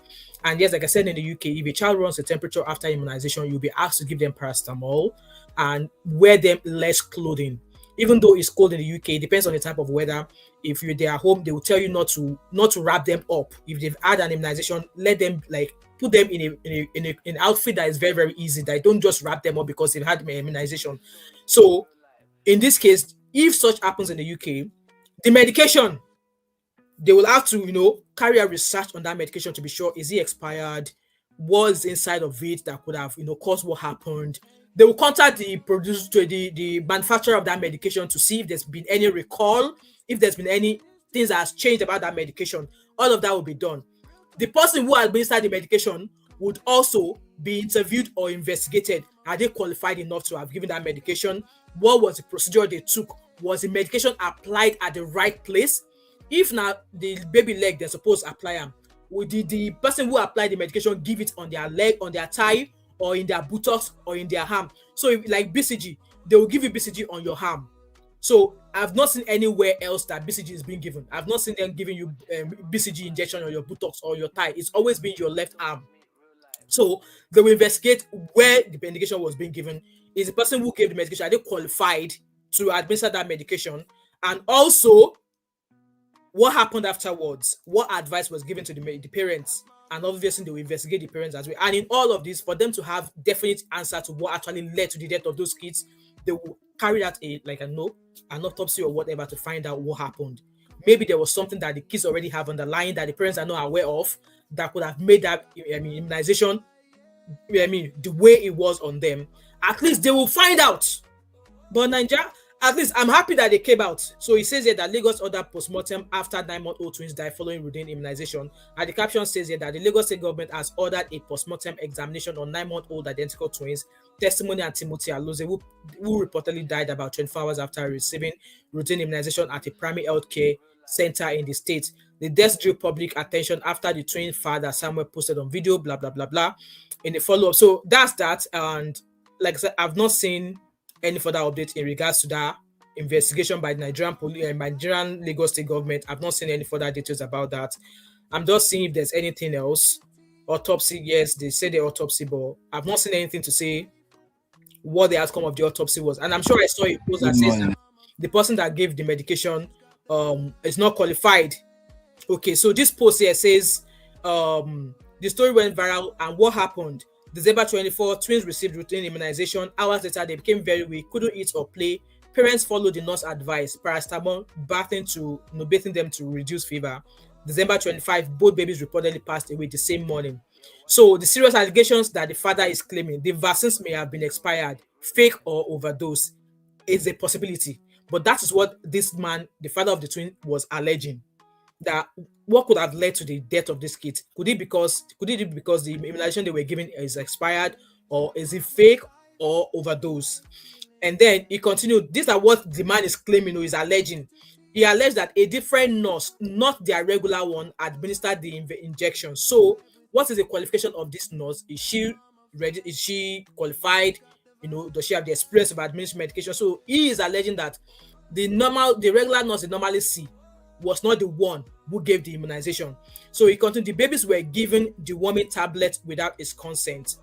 And yes, like I said, in the UK, if a child runs a temperature after immunization, you'll be asked to give them paracetamol and wear them less clothing. Even though it's cold in the UK, it depends on the type of weather. If they're at home, they will tell you not to wrap them up. If they've had an immunization, let them put them in an outfit that is very, very easy. That don't just wrap them up because they've had immunization. So in this case, if such happens in the UK, the medication, they will have to, carry out research on that medication to be sure, is it expired? What's inside of it that could have, caused what happened? They will contact the producer, the manufacturer of that medication to see if there's been any recall, if there's been any things that has changed about that medication. All of that will be done. The person who administered the medication would also be interviewed or investigated. Are they qualified enough to have given that medication? What was the procedure they took? Was the medication applied at the right place? If now the baby leg, they're supposed to apply them, would the person who applied the medication give it on their leg, on their thigh, or in their buttocks, or in their arm? So if, like BCG, they will give you BCG on your arm. So I've not seen anywhere else that BCG is being given. I've not seen them giving you BCG injection on your buttocks or your thigh. It's always been your left arm. So they will investigate where the medication was being given. Is the person who gave the medication, are they qualified to administer that medication? And also, what happened afterwards? What advice was given to the parents? And obviously, they will investigate the parents as well. And in all of this, for them to have definite answer to what actually led to the death of those kids, they will carry out an autopsy or whatever to find out what happened. Maybe there was something that the kids already have underlying that the parents are not aware of that could have made that immunization, the way it was on them. At least they will find out. But Nigeria, at least I'm happy that they came out. So it says here that Lagos ordered postmortem after 9-month-old twins died following routine immunization. And the caption says here that the Lagos state government has ordered a postmortem examination on 9-month-old identical twins, Testimony and Timothy Aloze, who reportedly died about 24 hours after receiving routine immunization at a primary health care center in the state. The death drew public attention after the twin father Samuel posted on video, blah, blah, blah, blah, in the follow-up. So that's that. And like I said, I've not seen any further update in regards to that investigation by the Nigerian police and Nigerian Lagos state government. I've not seen any further details about that. I'm just seeing if there's anything else. Autopsy, yes, they say the autopsy, but I've not seen anything to say what the outcome of the autopsy was. And I'm sure I saw a post that says that the person that gave the medication is not qualified. Okay, so this post here says the story went viral, and what happened? December 24, twins received routine immunization. Hours later, they became very weak, couldn't eat or play. Parents followed the nurse advice, paracetamol, bathing them to reduce fever. December 25, both babies reportedly passed away the same morning. So the serious allegations that the father is claiming the vaccines may have been expired, fake or overdose, is a possibility. But that is what this man, the father of the twin, was alleging. That what could have led to the death of this kid? Could it be because the immunization they were given is expired, or is it fake or overdose? And then he continued. These are what the man is claiming or is alleging. He alleged that a different nurse, not their regular one, administered the injection. So, what is the qualification of this nurse? Is she ready? Is she qualified? Does she have the experience of administering medication? So he is alleging that the regular nurse they normally see was not the one who gave the immunization. So he continued, the babies were given deworming tablets without his consent.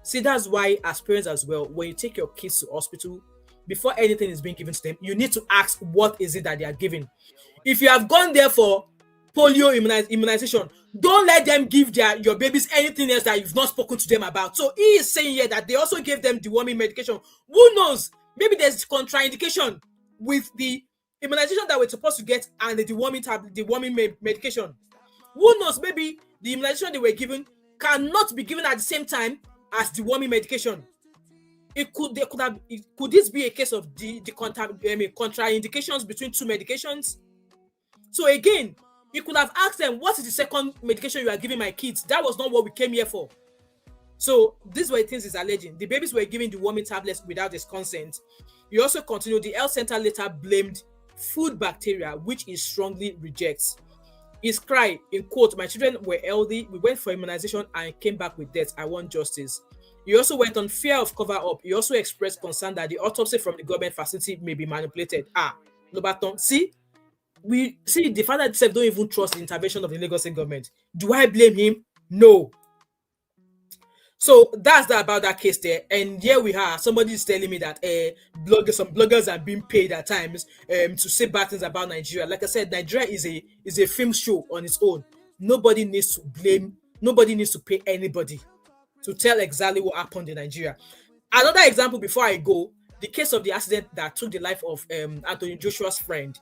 See, that's why as parents as well, when you take your kids to hospital, before anything is being given to them, you need to ask what is it that they are giving. If you have gone there for polio immunization, don't let them give your babies anything else that you've not spoken to them about. So he is saying here that they also gave them deworming medication. Who knows? Maybe there's contraindication with the immunization that we're supposed to get and the deworming medication. Who knows? Maybe the immunization they were given cannot be given at the same time as deworming medication. Could this be a case of the contraindications between two medications? So again, you could have asked them, what is the second medication you are giving my kids? That was not what we came here for. So these were things he's alleging. The babies were given deworming tablets without his consent. He also continued, the health center later blamed food bacteria, which he strongly rejects. His cry, in quote, my children were healthy, we went for immunization and came back with death. I want justice. He also went on fear of cover-up. He also expressed concern that the autopsy from the government facility may be manipulated. Lobaton, see, the father himself don't even trust the intervention of the Lagos state government. Do I blame him? No. So that's about that case there. And here we are. Somebody is telling me that some bloggers are being paid at times to say bad things about Nigeria. Like I said, Nigeria is a film show on its own. Nobody needs to blame. Nobody needs to pay anybody to tell exactly what happened in Nigeria. Another example before I go, the case of the accident that took the life of Anthony Joshua's friend.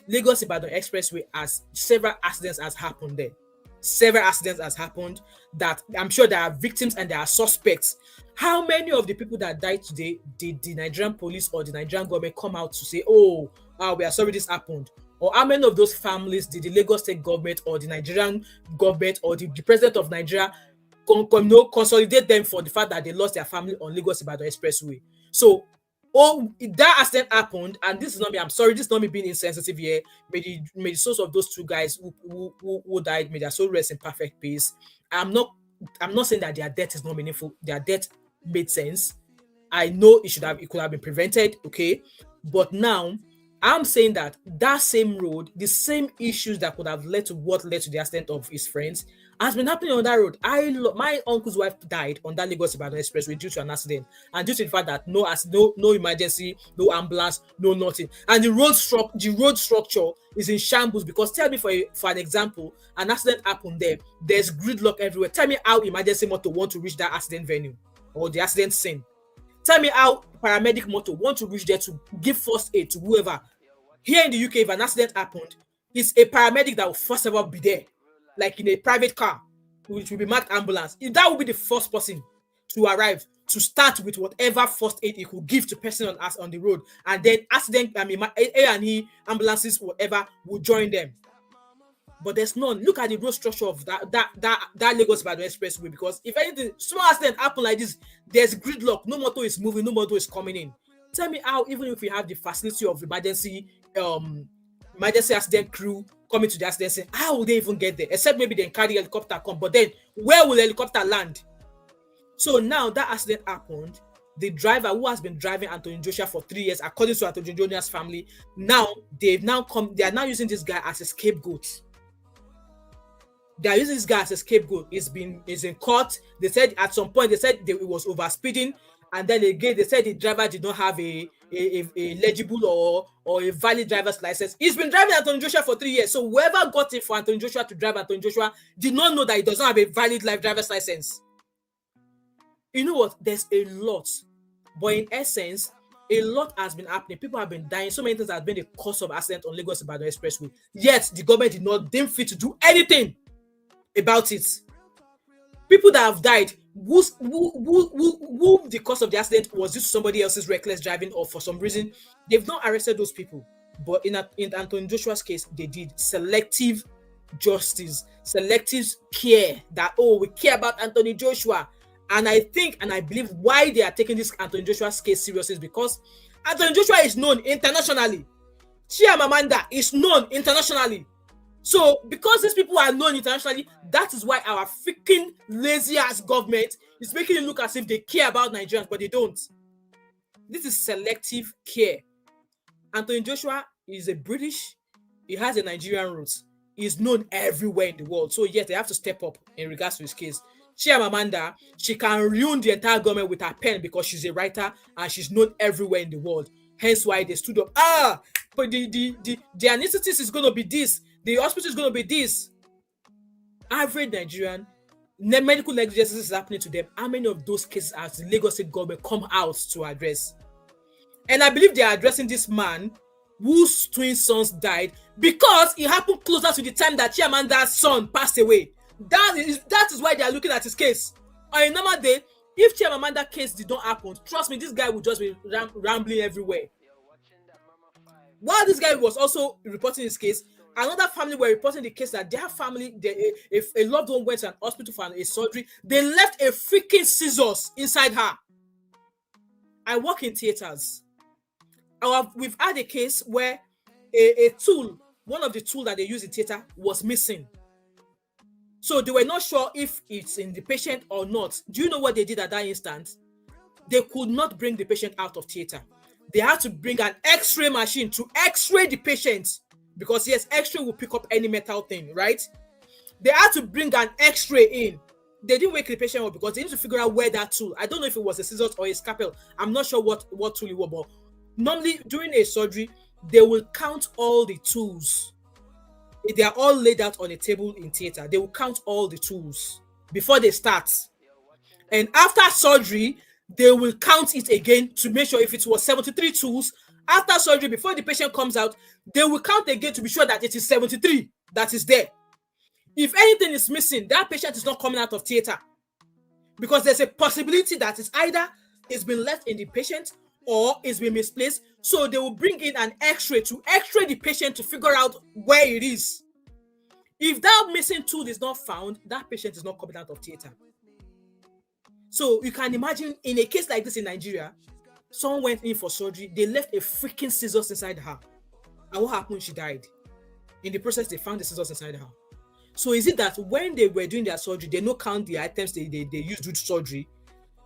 Lagos Ibadan Expressway, as several accidents has happened there. Several accidents has happened that I'm sure there are victims and there are suspects. How many of the people that died today did the Nigerian police or the Nigerian government come out to say, we are sorry this happened? Or how many of those families did the Lagos state government or the Nigerian government or the president of Nigeria consolidate them for the fact that they lost their family on Lagos Ibadan Expressway. So, that accident happened, and this is not me. I'm sorry, this is not me being insensitive here. May the souls of those two guys who died, may their soul rest in perfect peace. I'm not saying that their death is not meaningful. Their death made sense. I know it could have been prevented, okay? But now I'm saying that same road, the same issues that could have led to what led to the accident of his friends has been happening on that road. My uncle's wife died on that Lagos Ibadan Expressway due to an accident, and due to the fact that no emergency, no ambulance, no nothing, and the road structure is in shambles. Because tell me, for an example, an accident happened there. There's gridlock everywhere. Tell me how emergency motor want to reach that accident venue or the accident scene. Tell me how paramedic motor want to reach there to give first aid to whoever. Here in the UK, if an accident happened, it's a paramedic that will first of all be there, like in a private car, which will be marked ambulance. That will be the first person to arrive to start with whatever first aid he could give to person on the road, and then A&E ambulances, whatever, will join them. But there's none. Look at the road structure of that Lagos Ibadan Expressway, because if anything small accident happen like this, there's gridlock. No motor is moving, no motor is coming in. Tell me how, even if we have the facility of emergency accident crew coming to the accident scene, how will they even get there? Except maybe they carry helicopter come, but then where will the helicopter land? So now that accident happened, the driver who has been driving Anthony Joshua for 3 years, according to Anthony Joshua's family, they are now using this guy as a scapegoat. They are using this guy as a scapegoat. Is in court. They said at some point it was over speeding, and then again they said the driver did not have a legible or a valid driver's license. He's been driving Anthony Joshua for 3 years. So whoever got it for Anthony Joshua to drive Anthony Joshua did not know that he does not have a valid driver's license. You know what? There's a lot, but in essence, a lot has been happening. People have been dying. So many things have been the cause of accident on Lagos Ibadan Expressway. Yet the government did not deem fit to do anything about it. People that have died, who the cause of the accident was due to somebody else's reckless driving, or for some reason they've not arrested those people. But in Anthony Joshua's case, they did selective justice, selective care, that we care about Anthony Joshua. And I think and I believe why they are taking this Anthony Joshua's case seriously is because Anthony Joshua is known internationally. Chimamanda is known internationally. So, because these people are known internationally, that is why our freaking lazy ass government is making it look as if they care about Nigerians, but they don't. This is selective care. Anthony Joshua is a British, he has a Nigerian roots. He's known everywhere in the world. So, yes, they have to step up in regards to his case. Chimamanda, she can ruin the entire government with her pen because she's a writer and she's known everywhere in the world. Hence why they stood up. But the anesthesis is going to be this. The hospital is going to be this. Average Nigerian, medical negligence is happening to them. How many of those cases has the Lagos State government come out to address? And I believe they are addressing this man whose twin sons died because it happened closer to the time that Chiamanda's son passed away. That is why they are looking at his case. On a normal day, if Chiamanda's case did not happen, trust me, this guy would just be rambling everywhere. While this guy was also reporting his case, another family were reporting the case that their family, if a loved one went to an hospital for a surgery, they left a freaking scissors inside her. I work in theaters. We've had a case where a tool, one of the tools that they use in theater, was missing. So they were not sure if it's in the patient or not. Do you know what they did at that instant? They could not bring the patient out of theater. They had to bring an X-ray machine to X-ray the patient. Because yes, X-ray will pick up any metal thing, right? They had to bring an X-ray in. They didn't wake the patient up because they need to figure out where that tool. I don't know if it was a scissors or a scalpel. I'm not sure what tool it was, but normally during a surgery, they will count all the tools. They are all laid out on a table in theater. They will count all the tools before they start. And after surgery, they will count it again to make sure if it was 73 tools. After surgery, before the patient comes out, they will count again to be sure that it is 73 that is there. If anything is missing, that patient is not coming out of theater because there's a possibility that it's been left in the patient or it's been misplaced. So they will bring in an X-ray to X-ray the patient to figure out where it is. If that missing tool is not found, that patient is not coming out of theater. So you can imagine in a case like this in Nigeria, someone went in for surgery, they left a freaking scissors inside her. And what happened? She died. In the process, they found the scissors inside her. So is it that when they were doing their surgery, they no count the items they used to do surgery?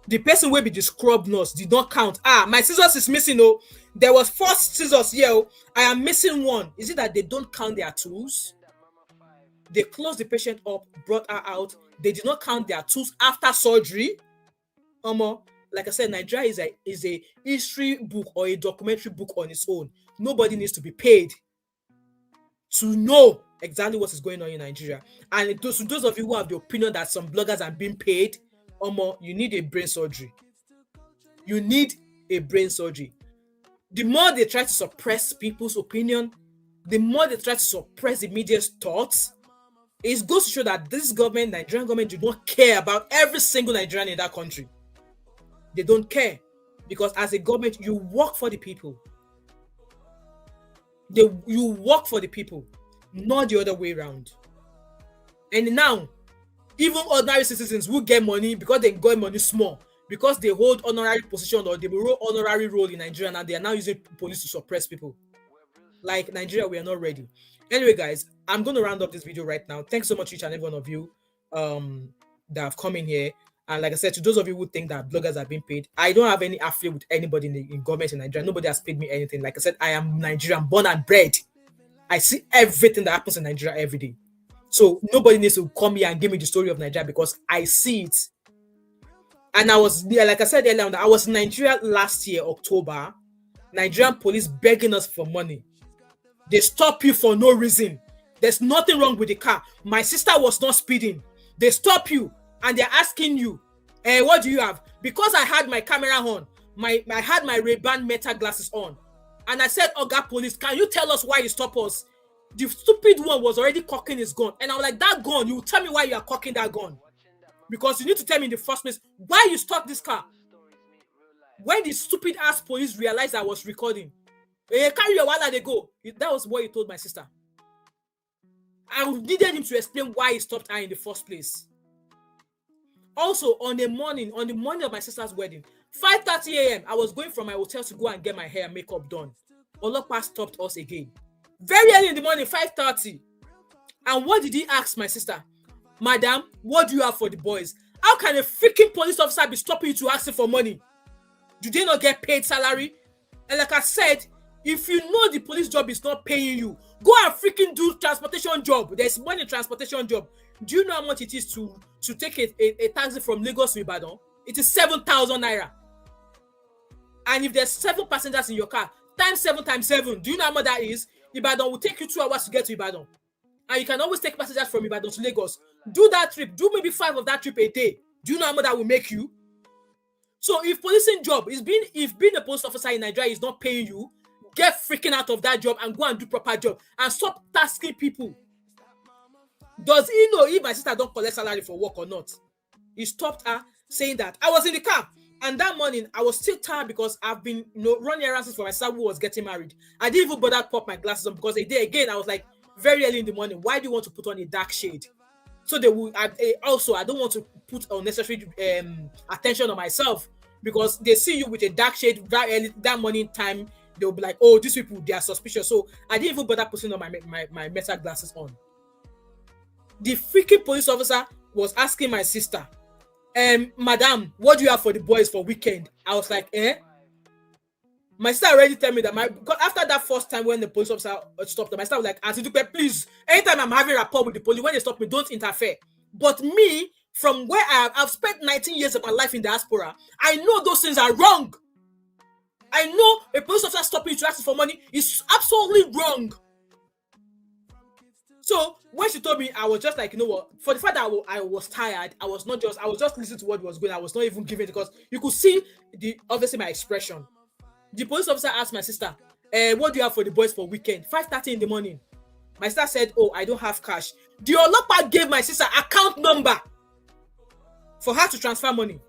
The person will be the scrub nurse did not count. My scissors is missing. Oh, there was 4 scissors here. Oh, I am missing one. Is it that they don't count their tools? They closed the patient up, brought her out. They did not count their tools after surgery. Like I said, Nigeria is a history book or a documentary book on its own. Nobody needs to be paid to know exactly what is going on in Nigeria. And those of you who have the opinion that some bloggers are being paid, you need a brain surgery. You need a brain surgery. The more they try to suppress people's opinion, the more they try to suppress the media's thoughts, it goes to show that this government, Nigerian government, do not care about every single Nigerian in that country. They don't care, because as a government, you work for the people. You work for the people, not the other way around. And now, even ordinary citizens who get money because they got money small, because they hold honorary position or they hold honorary role in Nigeria, and they are now using police to suppress people. Like Nigeria, we are not ready. Anyway, guys, I'm going to round up this video right now. Thanks so much, each and every one of you that have come in here. And like I said, to those of you who think that bloggers are being paid, I don't have any affiliate with anybody in government in Nigeria. Nobody has paid me anything. Like I said, I am Nigerian, born and bred. I see everything that happens in Nigeria every day. So nobody needs to come here and give me the story of Nigeria, because I see it. And I was, like I said earlier, I was in Nigeria last year, October. Nigerian police begging us for money. They stop you for no reason. There's nothing wrong with the car. My sister was not speeding. They stop you and they're asking you, what do you have? Because I had my camera on, I had my Ray-Ban Meta glasses on. And I said, Oga Police, can you tell us why you stop us? The stupid one was already cocking his gun. And I was like, that gun, you tell me why you are cocking that gun. Because you need to tell me in the first place why you stopped this car. When the stupid ass police realized I was recording, carry your wallet, they go. That was what he told my sister. I needed him to explain why he stopped her in the first place. Also, on the morning of my sister's wedding, 5:30 a.m., I was going from my hotel to go and get my hair and makeup done. Olopa stopped us again. Very early in the morning, 5:30. And what did he ask my sister? Madam, what do you have for the boys? How can a freaking police officer be stopping you to ask him for money? Do they not get paid salary? And like I said, if you know the police job is not paying you, go and freaking do transportation job. There's money in transportation job. Do you know how much it is to take a taxi from Lagos to Ibadan? It is 7,000 naira. And if there's 7 passengers in your car, times 7 times 7, do you know how much that is? Ibadan will take you 2 hours to get to Ibadan. And you can always take passengers from Ibadan to Lagos. Do that trip. Do maybe 5 of that trip a day. Do you know how much that will make you? So if policing job if being a police officer in Nigeria is not paying you, get freaking out of that job and go and do proper job and stop tasking people. Does he know if my sister don't collect salary for work or not? He stopped her saying that. I was in the car, and that morning I was still tired because I've been running errands for my son who was getting married. I didn't even bother to pop my glasses on because a day again I was like, very early in the morning, why do you want to put on a dark shade? So they will also, I don't want to put unnecessary attention on myself, because they see you with a dark shade that early, that morning time. They'll be like, oh, these people, they are suspicious. So I didn't even bother putting on my metal glasses on. The freaking police officer was asking my sister, Madam, what do you have for the boys for weekend? I was like, My sister already tell me that because after that first time when the police officer stopped them, my sister was like, Auntie Dupe, please, anytime I'm having a rapport with the police, when they stop me, don't interfere. But me, from where I've spent 19 years of my life in diaspora, I know those things are wrong. I know a police officer stopping you to ask for money is absolutely wrong. So when she told me, I was just like, you know what? For the fact that I was tired, I was just listening to what was going on. I was not even giving it, because you could see obviously my expression. The police officer asked my sister, what do you have for the boys for weekend? 5:30 in the morning. My sister said, oh, I don't have cash. The Olopa gave my sister account number for her to transfer money.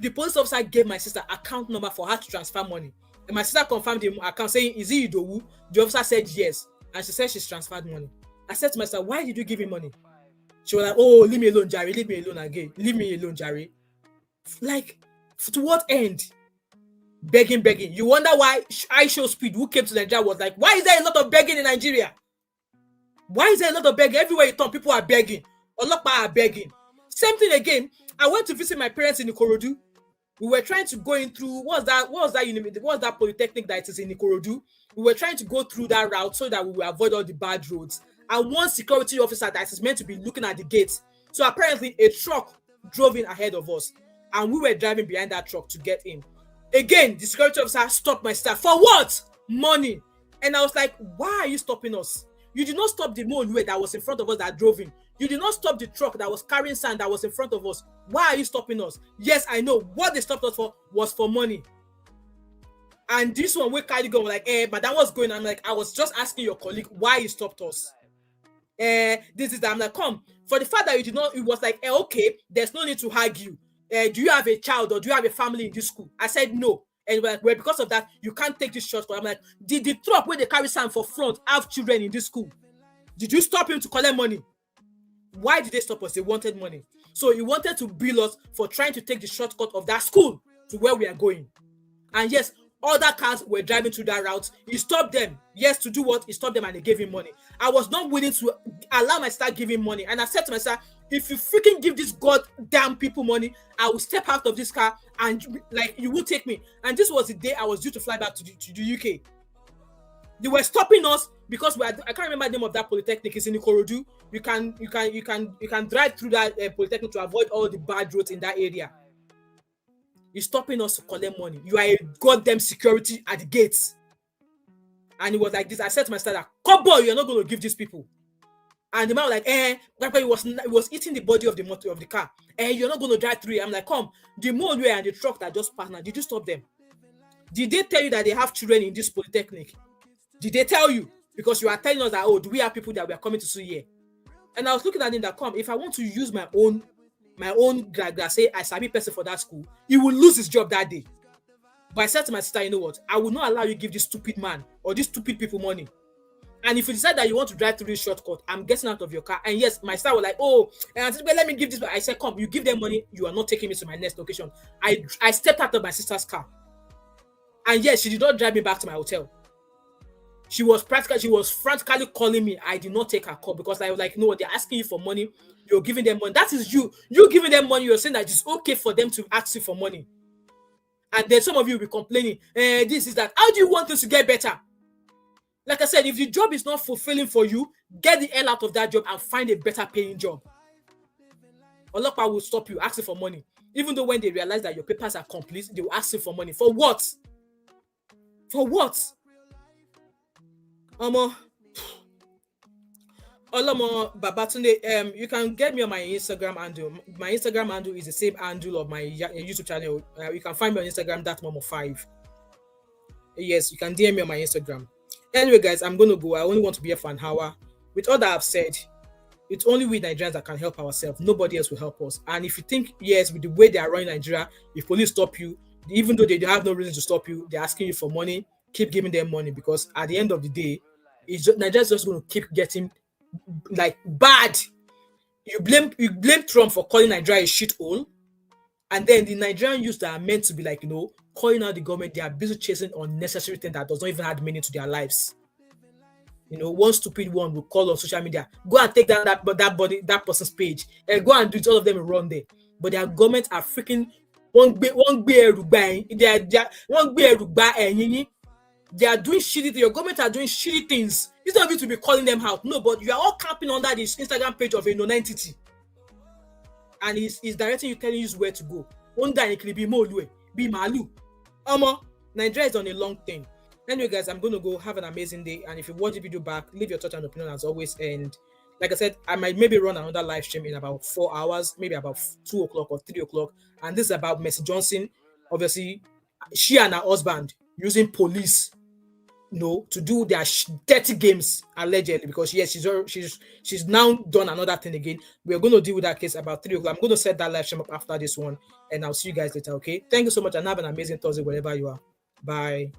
The police officer gave my sister account number for her to transfer money. And my sister confirmed the account saying, is it Idowu? The officer said yes. And she said she's transferred money. I said to myself, why did you give him money? She was like, oh, leave me alone, Jerry, leave me alone again. Leave me alone, Jerry. Like, to what end? Begging. You wonder why I Show Speed, who came to Nigeria, was like, why is there a lot of begging in Nigeria? Why is there a lot of begging? Everywhere you turn, people are begging. Olokpa are begging. Same thing again. I went to visit my parents in Ikorodu. We were trying to go in through, what's that polytechnic that is in Ikorodu? We were trying to go through that route so that we will avoid all the bad roads. And one security officer that is meant to be looking at the gates. So apparently a truck drove in ahead of us, and we were driving behind that truck to get in. Again, the security officer stopped my staff. For what? Money. And I was like, why are you stopping us? You did not stop the motorway that was in front of us that drove in. You did not stop the truck that was carrying sand that was in front of us. Why are you stopping us? Yes, I know. What they stopped us for was for money. And this one, we carried go like, but that was going on. I'm like, I was just asking your colleague why you stopped us. This is that. I'm like, come. For the fact that you did not, it was like, okay, there's no need to argue. Do you have a child or do you have a family in this school? I said no. And we're like, well, because of that, you can't take this shortcut. I'm like, did the truck where they carry sand for front have children in this school? Did you stop him to collect money? Why did they stop us? They wanted money. So he wanted to bill us for trying to take the shortcut of that school to where we are going. And yes, other cars were driving through that route. He stopped them. Yes, to do what? He stopped them and they gave him money. I was not willing to allow myself giving money. And I said to myself, if you freaking give this goddamn people money, I will step out of this car and like you will take me. And this was the day I was due to fly back to the UK. They were stopping us because I can't remember the name of that polytechnic. It's in Ikorodu. You can drive through that polytechnic to avoid all the bad roads in that area. You're stopping us to collect money. You are a goddamn security at the gates. And it was like this. I said to myself, come boy, you're not going to give these people. And the man was like, it was eating the body of the motor of the car. You're not going to drive through it. I'm like, come, the motorway and the truck that just passed now, did you stop them? Did they tell you that they have children in this polytechnic? Did they tell you? Because you are telling us that, oh, do we have people that we are coming to see here? And I was looking at him that, come, if I want to use my own say I sabi person for that school, he will lose his job that day. But I said to my sister, you know what? I will not allow you give this stupid man or these stupid people money. And if you decide that you want to drive through this shortcut, I'm getting out of your car. And yes, my sister was like, oh, and I said, well, let me give this. I said, come, you give them money. You are not taking me to my next location. I stepped out of my sister's car. And yes, she did not drive me back to my hotel. She was frantically calling me. I did not take her call because I was like, no, they're asking you for money. You're giving them money. That is you. You're giving them money. You're saying that it's okay for them to ask you for money. And then some of you will be complaining, this is that. How do you want this to get better? Like I said, if the job is not fulfilling for you, get the hell out of that job and find a better paying job. Olokpa will stop you asking for money. Even though when they realize that your papers are complete, they will ask you for money. For what? For what? Olomo Babatunde, you can get me on my Instagram handle. My Instagram handle is the same handle of my YouTube channel. You can find me on Instagram, thatmomo5. Yes, you can DM me on my Instagram. Anyway, guys, I'm going to go. I only want to be here for an hour. With all that I've said, it's only we Nigerians that can help ourselves. Nobody else will help us. And if you think, yes, with the way they are running Nigeria, if police stop you, even though they have no reason to stop you, they're asking you for money, keep giving them money, because at the end of the day, Nigeria's just going to keep getting like bad. You blame Trump for calling Nigeria a shithole, and then the Nigerian youth that are meant to be like, calling out the government, they are busy chasing unnecessary things that does not even add meaning to their lives. One stupid one will call on social media, go and take down that person's page, and go and do it. All of them will run there, but their government are freaking they are doing shitty things. Your government are doing shitty things. It's not going to be calling them out. No, but you are all camping under this Instagram page of a known entity. And he's directing you, telling you where to go. One day it will be Molue, be Malu. Nigeria is on a long thing. Anyway, guys, I'm going to go. Have an amazing day. And if you watch the video back, leave your thoughts and opinion as always. And like I said, I might maybe run another live stream in about 4 hours, maybe about 2 o'clock or 3 o'clock. And this is about Mercy Johnson. Obviously, she and her husband using police to do their dirty games allegedly, because yes, she's now done another thing again. We're going to deal with that case about 3 o'clock. I'm going to set that live stream up after this one, and I'll see you guys later. Okay, thank you so much, and have an amazing Thursday wherever you are. Bye.